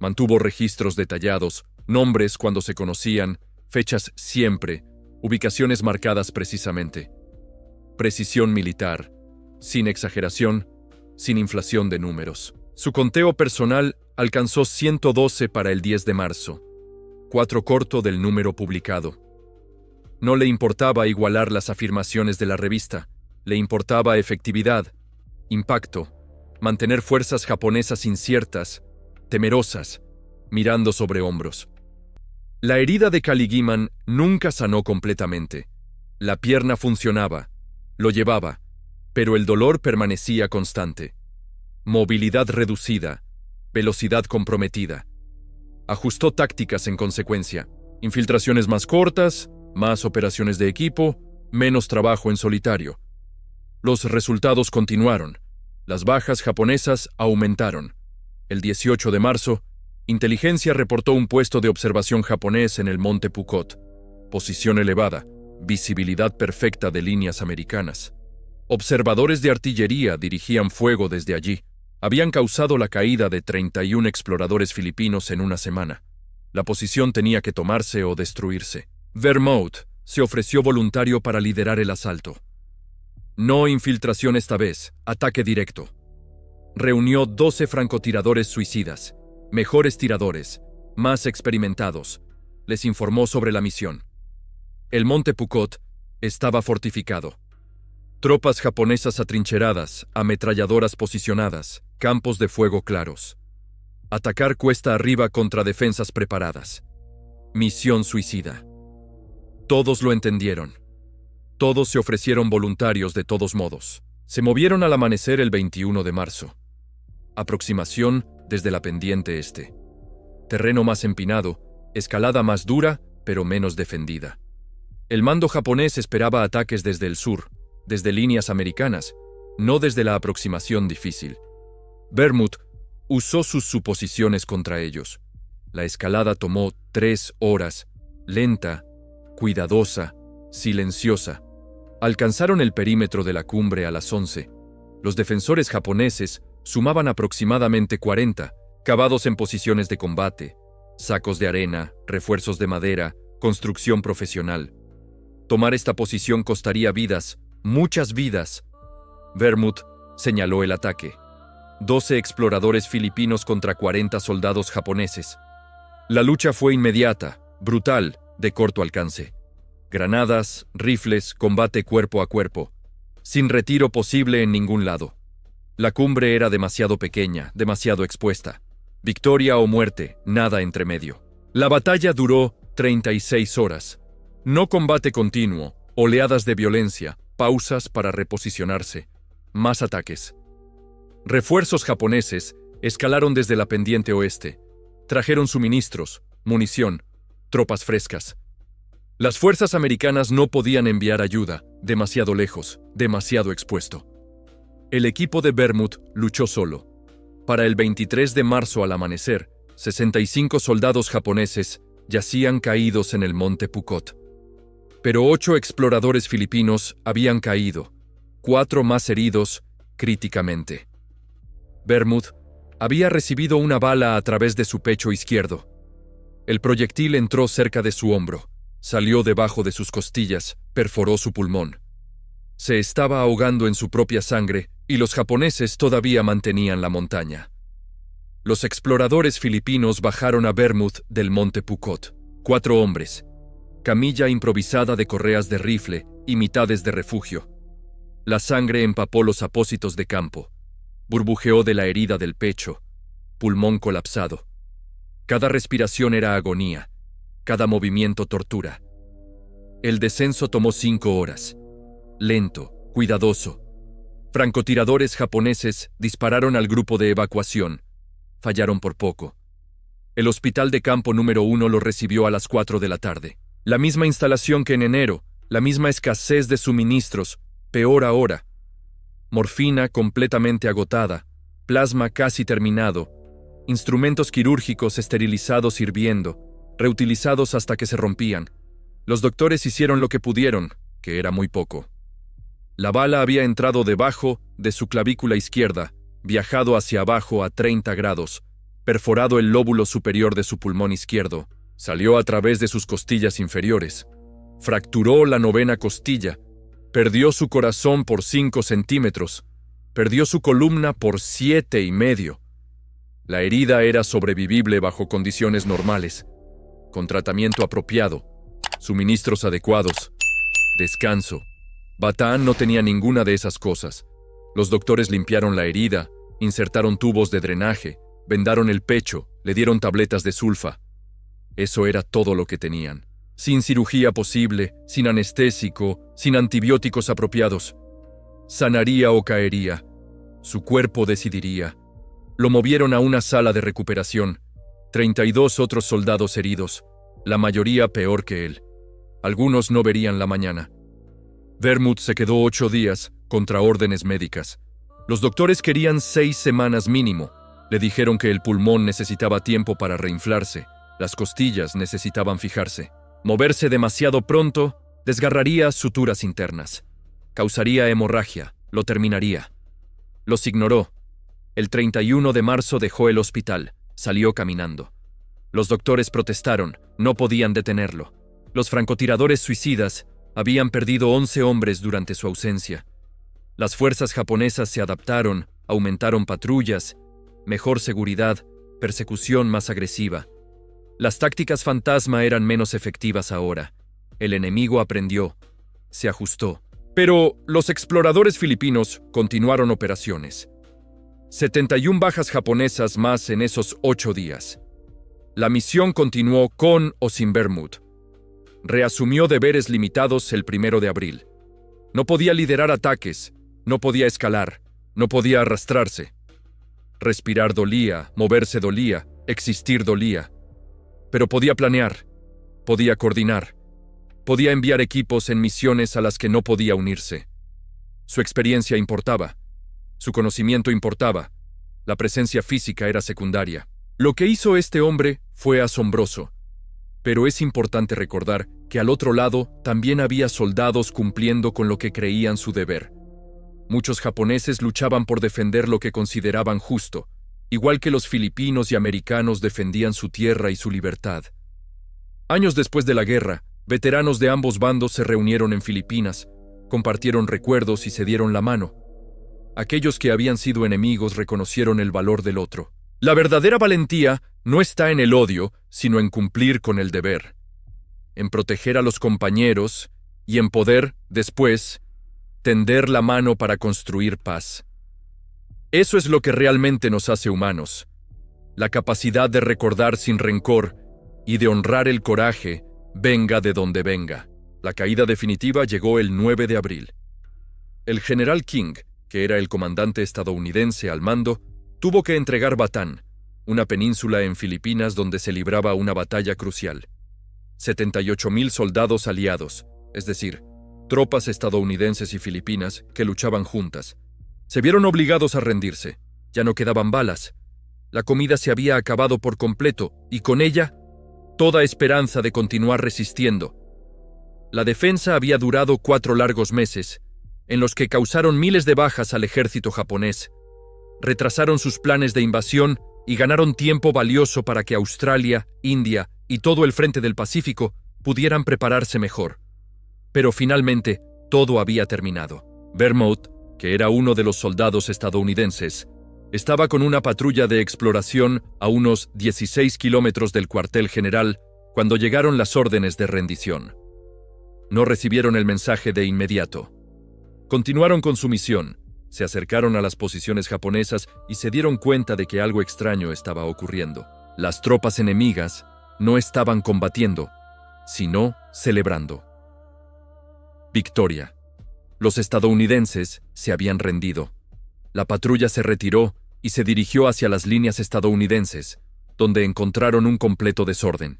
Mantuvo registros detallados, nombres cuando se conocían, fechas siempre, ubicaciones marcadas precisamente. Precisión militar, sin exageración, sin inflación de números. Su conteo personal alcanzó 112 para el 10 de marzo, 4 corto del número publicado. No le importaba igualar las afirmaciones de la revista, le importaba efectividad, impacto, mantener fuerzas japonesas inciertas, temerosas, mirando sobre hombros. La herida de Caligüiman nunca sanó completamente. La pierna funcionaba, lo llevaba, pero el dolor permanecía constante. Movilidad reducida, velocidad comprometida. Ajustó tácticas en consecuencia. Infiltraciones más cortas, más operaciones de equipo, menos trabajo en solitario. Los resultados continuaron. Las bajas japonesas aumentaron. El 18 de marzo, Inteligencia reportó un puesto de observación japonés en el monte Pukot. Posición elevada. visibilidad perfecta de líneas americanas. Observadores de artillería dirigían fuego desde allí. Habían causado la caída de 31 exploradores filipinos en una semana. La posición tenía que tomarse o destruirse. Vermouth se ofreció voluntario para liderar el asalto. No infiltración esta vez, ataque directo. Reunió 12 francotiradores suicidas, mejores tiradores, más experimentados. Les informó sobre la misión. El monte Pukot estaba fortificado. Tropas japonesas atrincheradas, ametralladoras posicionadas, campos de fuego claros. Atacar cuesta arriba contra defensas preparadas. Misión suicida. Todos lo entendieron. Todos se ofrecieron voluntarios de todos modos. Se movieron al amanecer el 21 de marzo. Aproximación desde la pendiente este. Terreno más empinado, escalada más dura, pero menos defendida. El mando japonés esperaba ataques desde el sur, desde líneas americanas, no desde la aproximación difícil. Vermouth usó sus suposiciones contra ellos. La escalada tomó 3 horas, lenta, cuidadosa, silenciosa. Alcanzaron el perímetro de la cumbre a las 11. Los defensores japoneses sumaban aproximadamente 40, cavados en posiciones de combate, sacos de arena, refuerzos de madera, construcción profesional. Tomar esta posición costaría vidas, muchas vidas. Vermouth señaló el ataque. 12 exploradores filipinos contra 40 soldados japoneses. La lucha fue inmediata, brutal, de corto alcance. Granadas, rifles, combate cuerpo a cuerpo, sin retiro posible en ningún lado. La cumbre era demasiado pequeña, demasiado expuesta. Victoria o muerte, nada entre medio. La batalla duró 36 horas. No combate continuo, oleadas de violencia, pausas para reposicionarse, más ataques. Refuerzos japoneses escalaron desde la pendiente oeste. Trajeron suministros, munición, tropas frescas. Las fuerzas americanas no podían enviar ayuda, demasiado lejos, demasiado expuesto. El equipo de Vermouth luchó solo. Para el 23 de marzo al amanecer, 65 soldados japoneses yacían caídos en el monte Pukot. Pero 8 exploradores filipinos habían caído, 4 más heridos críticamente. Vermouth había recibido una bala a través de su pecho izquierdo. El proyectil entró cerca de su hombro, salió debajo de sus costillas, perforó su pulmón. Se estaba ahogando en su propia sangre y los japoneses todavía mantenían la montaña. Los exploradores filipinos bajaron a Vermouth del monte Pukot. 4 hombres, camilla improvisada de correas de rifle y mitades de refugio. La sangre empapó los apósitos de campo. Burbujeó de la herida del pecho, pulmón colapsado. Cada respiración era agonía, cada movimiento tortura. El descenso tomó 5 horas. Lento, cuidadoso. Francotiradores japoneses dispararon al grupo de evacuación. Fallaron por poco. El hospital de campo número 1 lo recibió a las 4 de la tarde. La misma instalación que en enero, la misma escasez de suministros, peor ahora. Morfina completamente agotada, plasma casi terminado, instrumentos quirúrgicos esterilizados hirviendo, reutilizados hasta que se rompían. Los doctores hicieron lo que pudieron, que era muy poco. La bala había entrado debajo de su clavícula izquierda, viajado hacia abajo a 30 grados, perforado el lóbulo superior de su pulmón izquierdo, salió a través de sus costillas inferiores, fracturó la 9ª costilla, perdió su corazón por 5 centímetros, perdió su columna por 7,5. La herida era sobrevivible bajo condiciones normales, con tratamiento apropiado, suministros adecuados, descanso. Bataan no tenía ninguna de esas cosas. Los doctores limpiaron la herida, insertaron tubos de drenaje, vendaron el pecho, le dieron tabletas de sulfa. Eso era todo lo que tenían. Sin cirugía posible, sin anestésico, sin antibióticos apropiados. Sanaría o caería. Su cuerpo decidiría. Lo movieron a una sala de recuperación. 32 otros soldados heridos, la mayoría peor que él. Algunos no verían la mañana. Vermouth se quedó 8 días, contra órdenes médicas. Los doctores querían 6 semanas mínimo. Le dijeron que el pulmón necesitaba tiempo para reinflarse. Las costillas necesitaban fijarse. Moverse demasiado pronto Desgarraría suturas internas. Causaría hemorragia. Lo terminaría. Los ignoró. El 31 de marzo dejó el hospital. Salió caminando. Los doctores protestaron. No podían detenerlo. Los francotiradores suicidas habían perdido 11 hombres durante su ausencia. Las fuerzas japonesas se adaptaron, aumentaron patrullas, mejor seguridad, persecución más agresiva. Las tácticas fantasma eran menos efectivas ahora. El enemigo aprendió, se ajustó. Pero los exploradores filipinos continuaron operaciones. 71 bajas japonesas más en esos 8 días. La misión continuó con o sin Bermud. Reasumió deberes limitados el 1 de abril. No podía liderar ataques, no podía escalar, no podía arrastrarse. Respirar dolía, moverse dolía, existir dolía. Pero podía planear, podía coordinar, podía enviar equipos en misiones a las que no podía unirse. Su experiencia importaba, su conocimiento importaba, la presencia física era secundaria. Lo que hizo este hombre fue asombroso. Pero es importante recordar que al otro lado también había soldados cumpliendo con lo que creían su deber. Muchos japoneses luchaban por defender lo que consideraban justo, igual que los filipinos y americanos defendían su tierra y su libertad. Años después de la guerra, veteranos de ambos bandos se reunieron en Filipinas, compartieron recuerdos y se dieron la mano. Aquellos que habían sido enemigos reconocieron el valor del otro. La verdadera valentía no está en el odio, sino en cumplir con el deber, en proteger a los compañeros y en poder, después, tender la mano para construir paz. Eso es lo que realmente nos hace humanos, la capacidad de recordar sin rencor y de honrar el coraje, venga de donde venga. La caída definitiva llegó el 9 de abril. El general King, que era el comandante estadounidense al mando, tuvo que entregar Batán, una península en Filipinas donde se libraba una batalla crucial. 78,000 soldados aliados, es decir, tropas estadounidenses y filipinas que luchaban juntas, se vieron obligados a rendirse. Ya no quedaban balas. La comida se había acabado por completo y con ella, toda esperanza de continuar resistiendo. La defensa había durado 4 largos meses, en los que causaron miles de bajas al ejército japonés. Retrasaron sus planes de invasión y ganaron tiempo valioso para que Australia, India y todo el frente del Pacífico pudieran prepararse mejor. Pero finalmente, todo había terminado. Bermud, que era uno de los soldados estadounidenses, estaba con una patrulla de exploración a unos 16 kilómetros del cuartel general cuando llegaron las órdenes de rendición. No recibieron el mensaje de inmediato. Continuaron con su misión. Se acercaron a las posiciones japonesas y se dieron cuenta de que algo extraño estaba ocurriendo. Las tropas enemigas no estaban combatiendo, sino celebrando. Victoria. Los estadounidenses se habían rendido. La patrulla se retiró y se dirigió hacia las líneas estadounidenses, donde encontraron un completo desorden.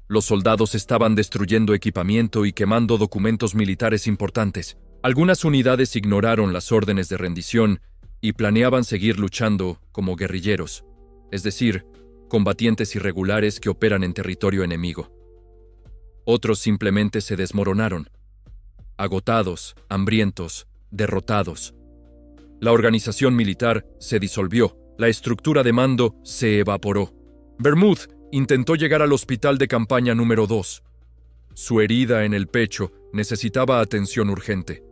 Los soldados estaban destruyendo equipamiento y quemando documentos militares importantes. Algunas unidades ignoraron las órdenes de rendición y planeaban seguir luchando como guerrilleros, es decir, combatientes irregulares que operan en territorio enemigo. Otros simplemente se desmoronaron, agotados, hambrientos, derrotados. La organización militar se disolvió, la estructura de mando se evaporó. Bermud intentó llegar al hospital de campaña número 2. Su herida en el pecho necesitaba atención urgente.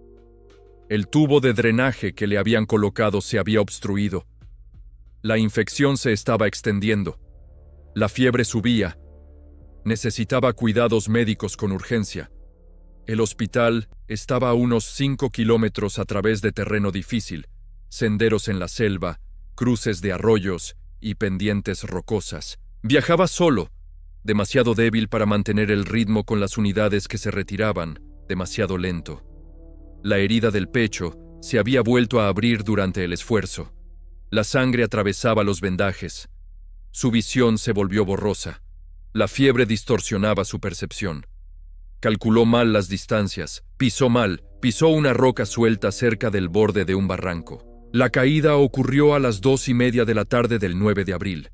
El tubo de drenaje que le habían colocado se había obstruido. La infección se estaba extendiendo. La fiebre subía. Necesitaba cuidados médicos con urgencia. El hospital estaba a unos 5 kilómetros a través de terreno difícil, senderos en la selva, cruces de arroyos y pendientes rocosas. Viajaba solo, demasiado débil para mantener el ritmo con las unidades que se retiraban, demasiado lento. La herida del pecho se había vuelto a abrir durante el esfuerzo. La sangre atravesaba los vendajes. Su visión se volvió borrosa. La fiebre distorsionaba su percepción. Calculó mal las distancias, pisó una roca suelta cerca del borde de un barranco. La caída ocurrió a las 2:30 de la tarde del 9 de abril.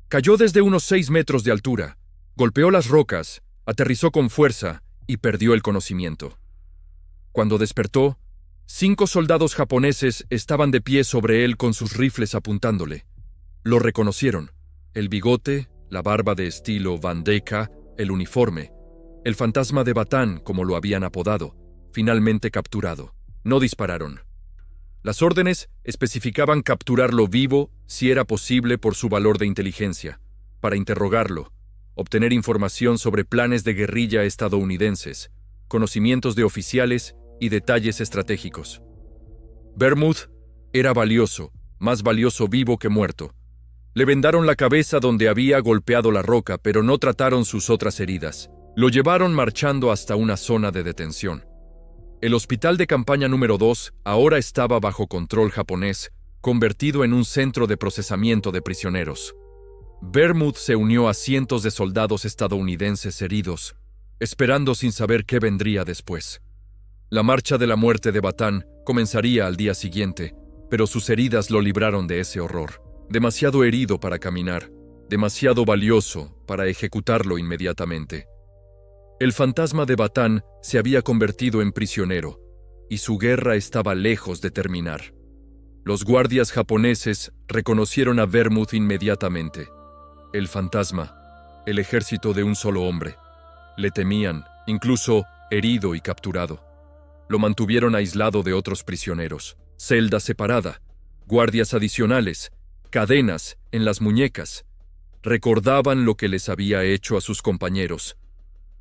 Cayó desde unos 6 metros de altura, golpeó las rocas, aterrizó con fuerza y perdió el conocimiento. Cuando despertó, 5 soldados japoneses estaban de pie sobre él con sus rifles apuntándole. Lo reconocieron: el bigote, la barba de estilo Van Dyke, el uniforme, el fantasma de Batán, como lo habían apodado, finalmente capturado. No dispararon. Las órdenes especificaban capturarlo vivo, si era posible por su valor de inteligencia, para interrogarlo, obtener información sobre planes de guerrilla estadounidenses, conocimientos de oficiales y detalles estratégicos. Vermouth era valioso, más valioso vivo que muerto. Le vendaron la cabeza donde había golpeado la roca, pero no trataron sus otras heridas. Lo llevaron marchando hasta una zona de detención. El hospital de campaña número 2 ahora estaba bajo control japonés, convertido en un centro de procesamiento de prisioneros. Vermouth se unió a cientos de soldados estadounidenses heridos, esperando sin saber qué vendría después. La marcha de la muerte de Batán comenzaría al día siguiente, pero sus heridas lo libraron de ese horror. Demasiado herido para caminar, demasiado valioso para ejecutarlo inmediatamente. El fantasma de Batán se había convertido en prisionero, y su guerra estaba lejos de terminar. Los guardias japoneses reconocieron a Vermouth inmediatamente. El fantasma, el ejército de un solo hombre. Le temían, incluso herido y capturado. Lo mantuvieron aislado de otros prisioneros. Celda separada, guardias adicionales, cadenas en las muñecas. Recordaban lo que les había hecho a sus compañeros.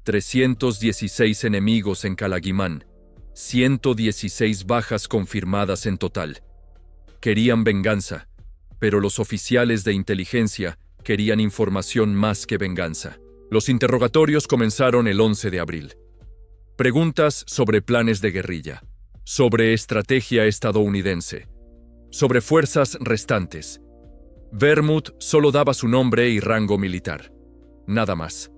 316 enemigos en Calaguimán, 116 bajas confirmadas en total. Querían venganza, pero los oficiales de inteligencia querían información más que venganza. Los interrogatorios comenzaron el 11 de abril. Preguntas sobre planes de guerrilla, sobre estrategia estadounidense, sobre fuerzas restantes. Vermouth solo daba su nombre y rango militar. Nada más.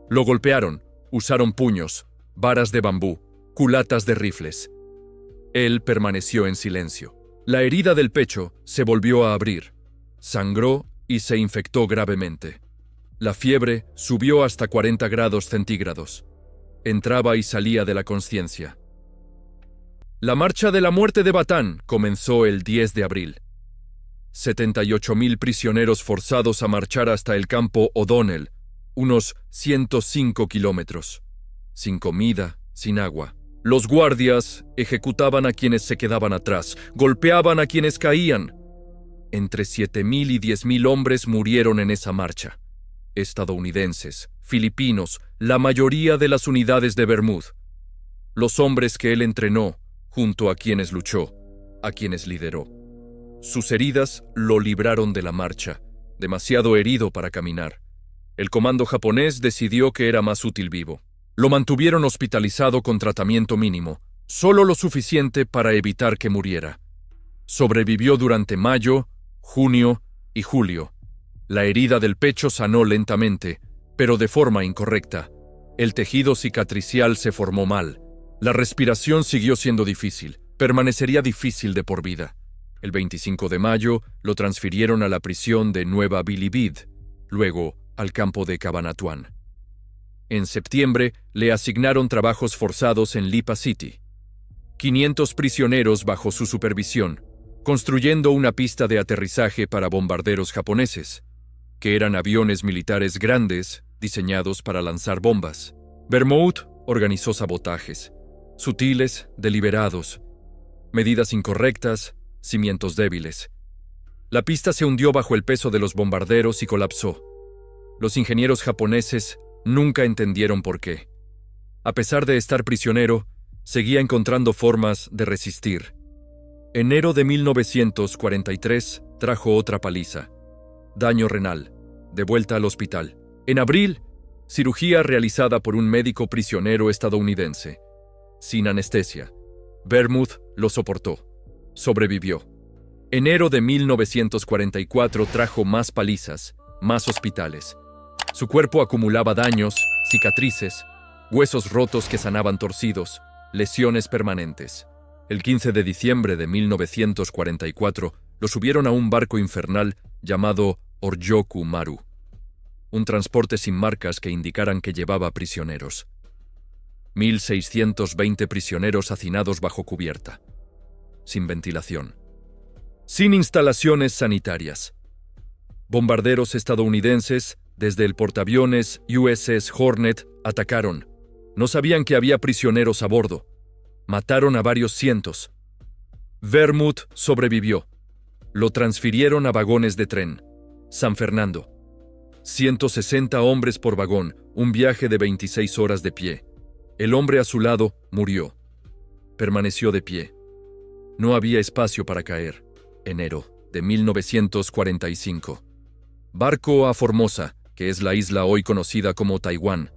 Lo golpearon, usaron puños, varas de bambú, culatas de rifles. Él permaneció en silencio. La herida del pecho se volvió a abrir, sangró y se infectó gravemente. La fiebre subió hasta 40 grados centígrados. Entraba y salía de la consciencia. La marcha de la muerte de Batán comenzó el 10 de abril. 78.000 prisioneros forzados a marchar hasta el campo O'Donnell, unos 105 kilómetros, sin comida, sin agua. Los guardias ejecutaban a quienes se quedaban atrás, golpeaban a quienes caían. Entre 7.000 y 10.000 hombres murieron en esa marcha. Estadounidenses, filipinos, la mayoría de las unidades de Vermouth. Los hombres que él entrenó, junto a quienes luchó, a quienes lideró. Sus heridas lo libraron de la marcha, demasiado herido para caminar. El comando japonés decidió que era más útil vivo. Lo mantuvieron hospitalizado con tratamiento mínimo, solo lo suficiente para evitar que muriera. Sobrevivió durante mayo, junio y julio. La herida del pecho sanó lentamente, pero de forma incorrecta. El tejido cicatricial se formó mal. La respiración siguió siendo difícil, permanecería difícil de por vida. El 25 de mayo lo transfirieron a la prisión de Nueva Bilibid, luego al campo de Cabanatuan. En septiembre le asignaron trabajos forzados en Lipa City. 500 prisioneros bajo su supervisión, construyendo una pista de aterrizaje para bombarderos japoneses, que eran aviones militares grandes diseñados para lanzar bombas. Vermouth organizó sabotajes, sutiles, deliberados, medidas incorrectas, cimientos débiles. La pista se hundió bajo el peso de los bombarderos y colapsó. Los ingenieros japoneses nunca entendieron por qué. A pesar de estar prisionero, seguía encontrando formas de resistir. Enero de 1943 trajo otra paliza. Daño renal, de vuelta al hospital. En abril, cirugía realizada por un médico prisionero estadounidense. Sin anestesia. Vermouth lo soportó. Sobrevivió. Enero de 1944 trajo más palizas, más hospitales. Su cuerpo acumulaba daños, cicatrices, huesos rotos que sanaban torcidos, lesiones permanentes. El 15 de diciembre de 1944 lo subieron a un barco infernal llamado Oryoku Maru, un transporte sin marcas que indicaran que llevaba prisioneros. 1.620 prisioneros hacinados bajo cubierta, sin ventilación, sin instalaciones sanitarias. Bombarderos estadounidenses, desde el portaaviones USS Hornet, atacaron. No sabían que había prisioneros a bordo. Mataron a varios cientos. Vermouth sobrevivió. Lo transfirieron a vagones de tren. San Fernando. 160 hombres por vagón, un viaje de 26 horas de pie. El hombre a su lado murió. Permaneció de pie. No había espacio para caer. Enero de 1945. Barco a Formosa, que es la isla hoy conocida como Taiwán.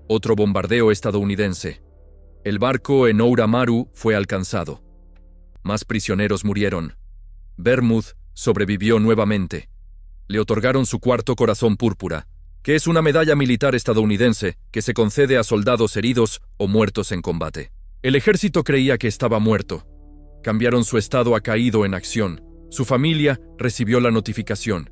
Otro bombardeo estadounidense. El barco en Oura Maru fue alcanzado. Más prisioneros murieron. Vermouth sobrevivió nuevamente. Le otorgaron su cuarto corazón púrpura, que es una medalla militar estadounidense que se concede a soldados heridos o muertos en combate. El ejército creía que estaba muerto. Cambiaron su estado a caído en acción. Su familia recibió la notificación.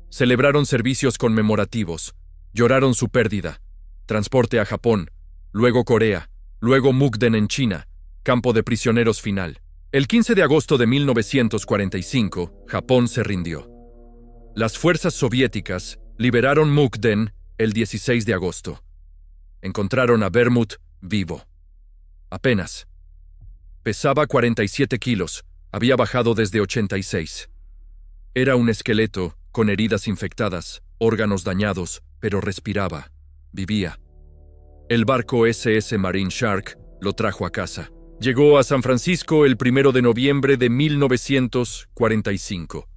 Celebraron servicios conmemorativos. Lloraron su pérdida. Transporte a Japón, luego Corea, luego Mukden en China, campo de prisioneros final. El 15 de agosto de 1945, Japón se rindió. Las fuerzas soviéticas liberaron Mukden el 16 de agosto. Encontraron a Vermouth vivo. Apenas. Pesaba 47 kilos, había bajado desde 86. Era un esqueleto, con heridas infectadas, órganos dañados, pero respiraba, vivía. El barco SS Marine Shark lo trajo a casa. Llegó a San Francisco el 1 de noviembre de 1945.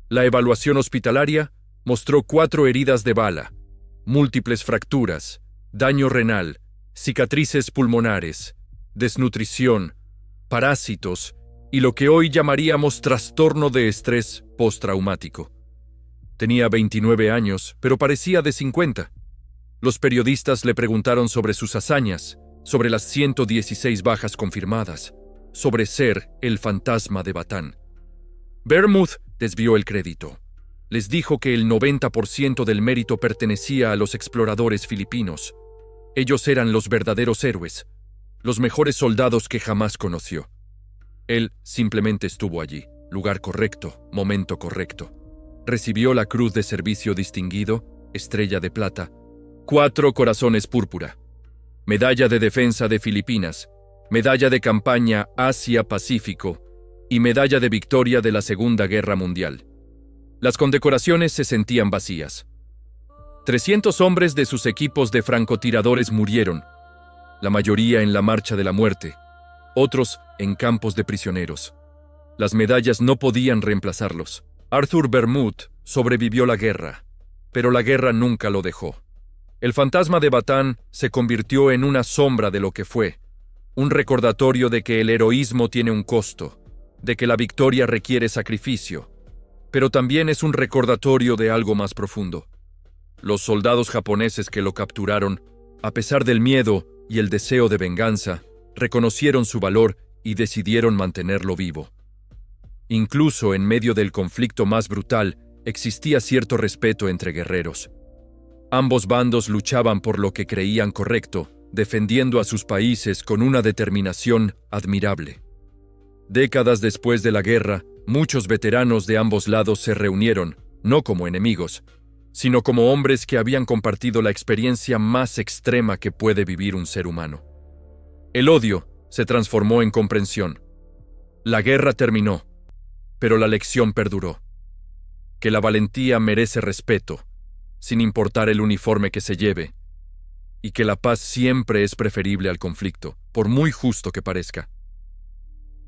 La evaluación hospitalaria mostró 4 heridas de bala, múltiples fracturas, daño renal, cicatrices pulmonares, desnutrición, parásitos y lo que hoy llamaríamos trastorno de estrés postraumático. Tenía 29 años, pero parecía de 50. Los periodistas le preguntaron sobre sus hazañas, sobre las 116 bajas confirmadas, sobre ser el fantasma de Batán. Vermouth desvió el crédito. Les dijo que el 90% del mérito pertenecía a los exploradores filipinos. Ellos eran los verdaderos héroes, los mejores soldados que jamás conoció. Él simplemente estuvo allí, lugar correcto, momento correcto. Recibió la Cruz de Servicio Distinguido, Estrella de Plata, 4 corazones púrpura, Medalla de Defensa de Filipinas, Medalla de Campaña Asia-Pacífico y Medalla de Victoria de la Segunda Guerra Mundial. Las condecoraciones se sentían vacías. 300 hombres de sus equipos de francotiradores murieron, la mayoría en la Marcha de la Muerte, otros en campos de prisioneros. Las medallas no podían reemplazarlos. Arthur Vermouth sobrevivió la guerra, pero la guerra nunca lo dejó. El fantasma de Batán se convirtió en una sombra de lo que fue, un recordatorio de que el heroísmo tiene un costo, de que la victoria requiere sacrificio, pero también es un recordatorio de algo más profundo. Los soldados japoneses que lo capturaron, a pesar del miedo y el deseo de venganza, reconocieron su valor y decidieron mantenerlo vivo. Incluso en medio del conflicto más brutal, existía cierto respeto entre guerreros. Ambos bandos luchaban por lo que creían correcto, defendiendo a sus países con una determinación admirable. Décadas después de la guerra, muchos veteranos de ambos lados se reunieron, no como enemigos, sino como hombres que habían compartido la experiencia más extrema que puede vivir un ser humano. El odio se transformó en comprensión. La guerra terminó, pero la lección perduró. Que la valentía merece respeto, sin importar el uniforme que se lleve, y que la paz siempre es preferible al conflicto, por muy justo que parezca.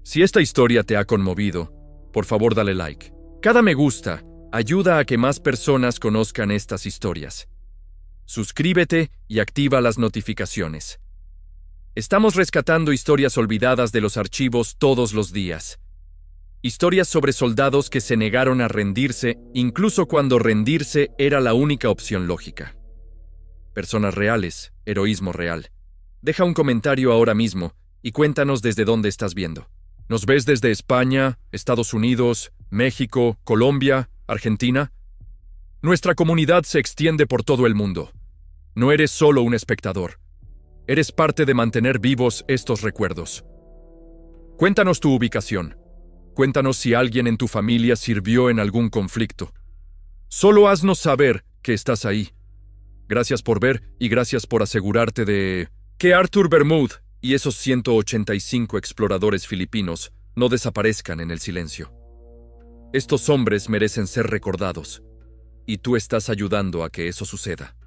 Si esta historia te ha conmovido, por favor dale like. Cada me gusta ayuda a que más personas conozcan estas historias. Suscríbete y activa las notificaciones. Estamos rescatando historias olvidadas de los archivos todos los días. Historias sobre soldados que se negaron a rendirse, incluso cuando rendirse era la única opción lógica. Personas reales, heroísmo real. Deja un comentario ahora mismo y cuéntanos desde dónde estás viendo. ¿Nos ves desde España, Estados Unidos, México, Colombia, Argentina? Nuestra comunidad se extiende por todo el mundo. No eres solo un espectador. Eres parte de mantener vivos estos recuerdos. Cuéntanos tu ubicación. Cuéntanos si alguien en tu familia sirvió en algún conflicto. Solo haznos saber que estás ahí. Gracias por ver y gracias por asegurarte de que Arthur Bermud y esos 185 exploradores filipinos no desaparezcan en el silencio. Estos hombres merecen ser recordados, y tú estás ayudando a que eso suceda.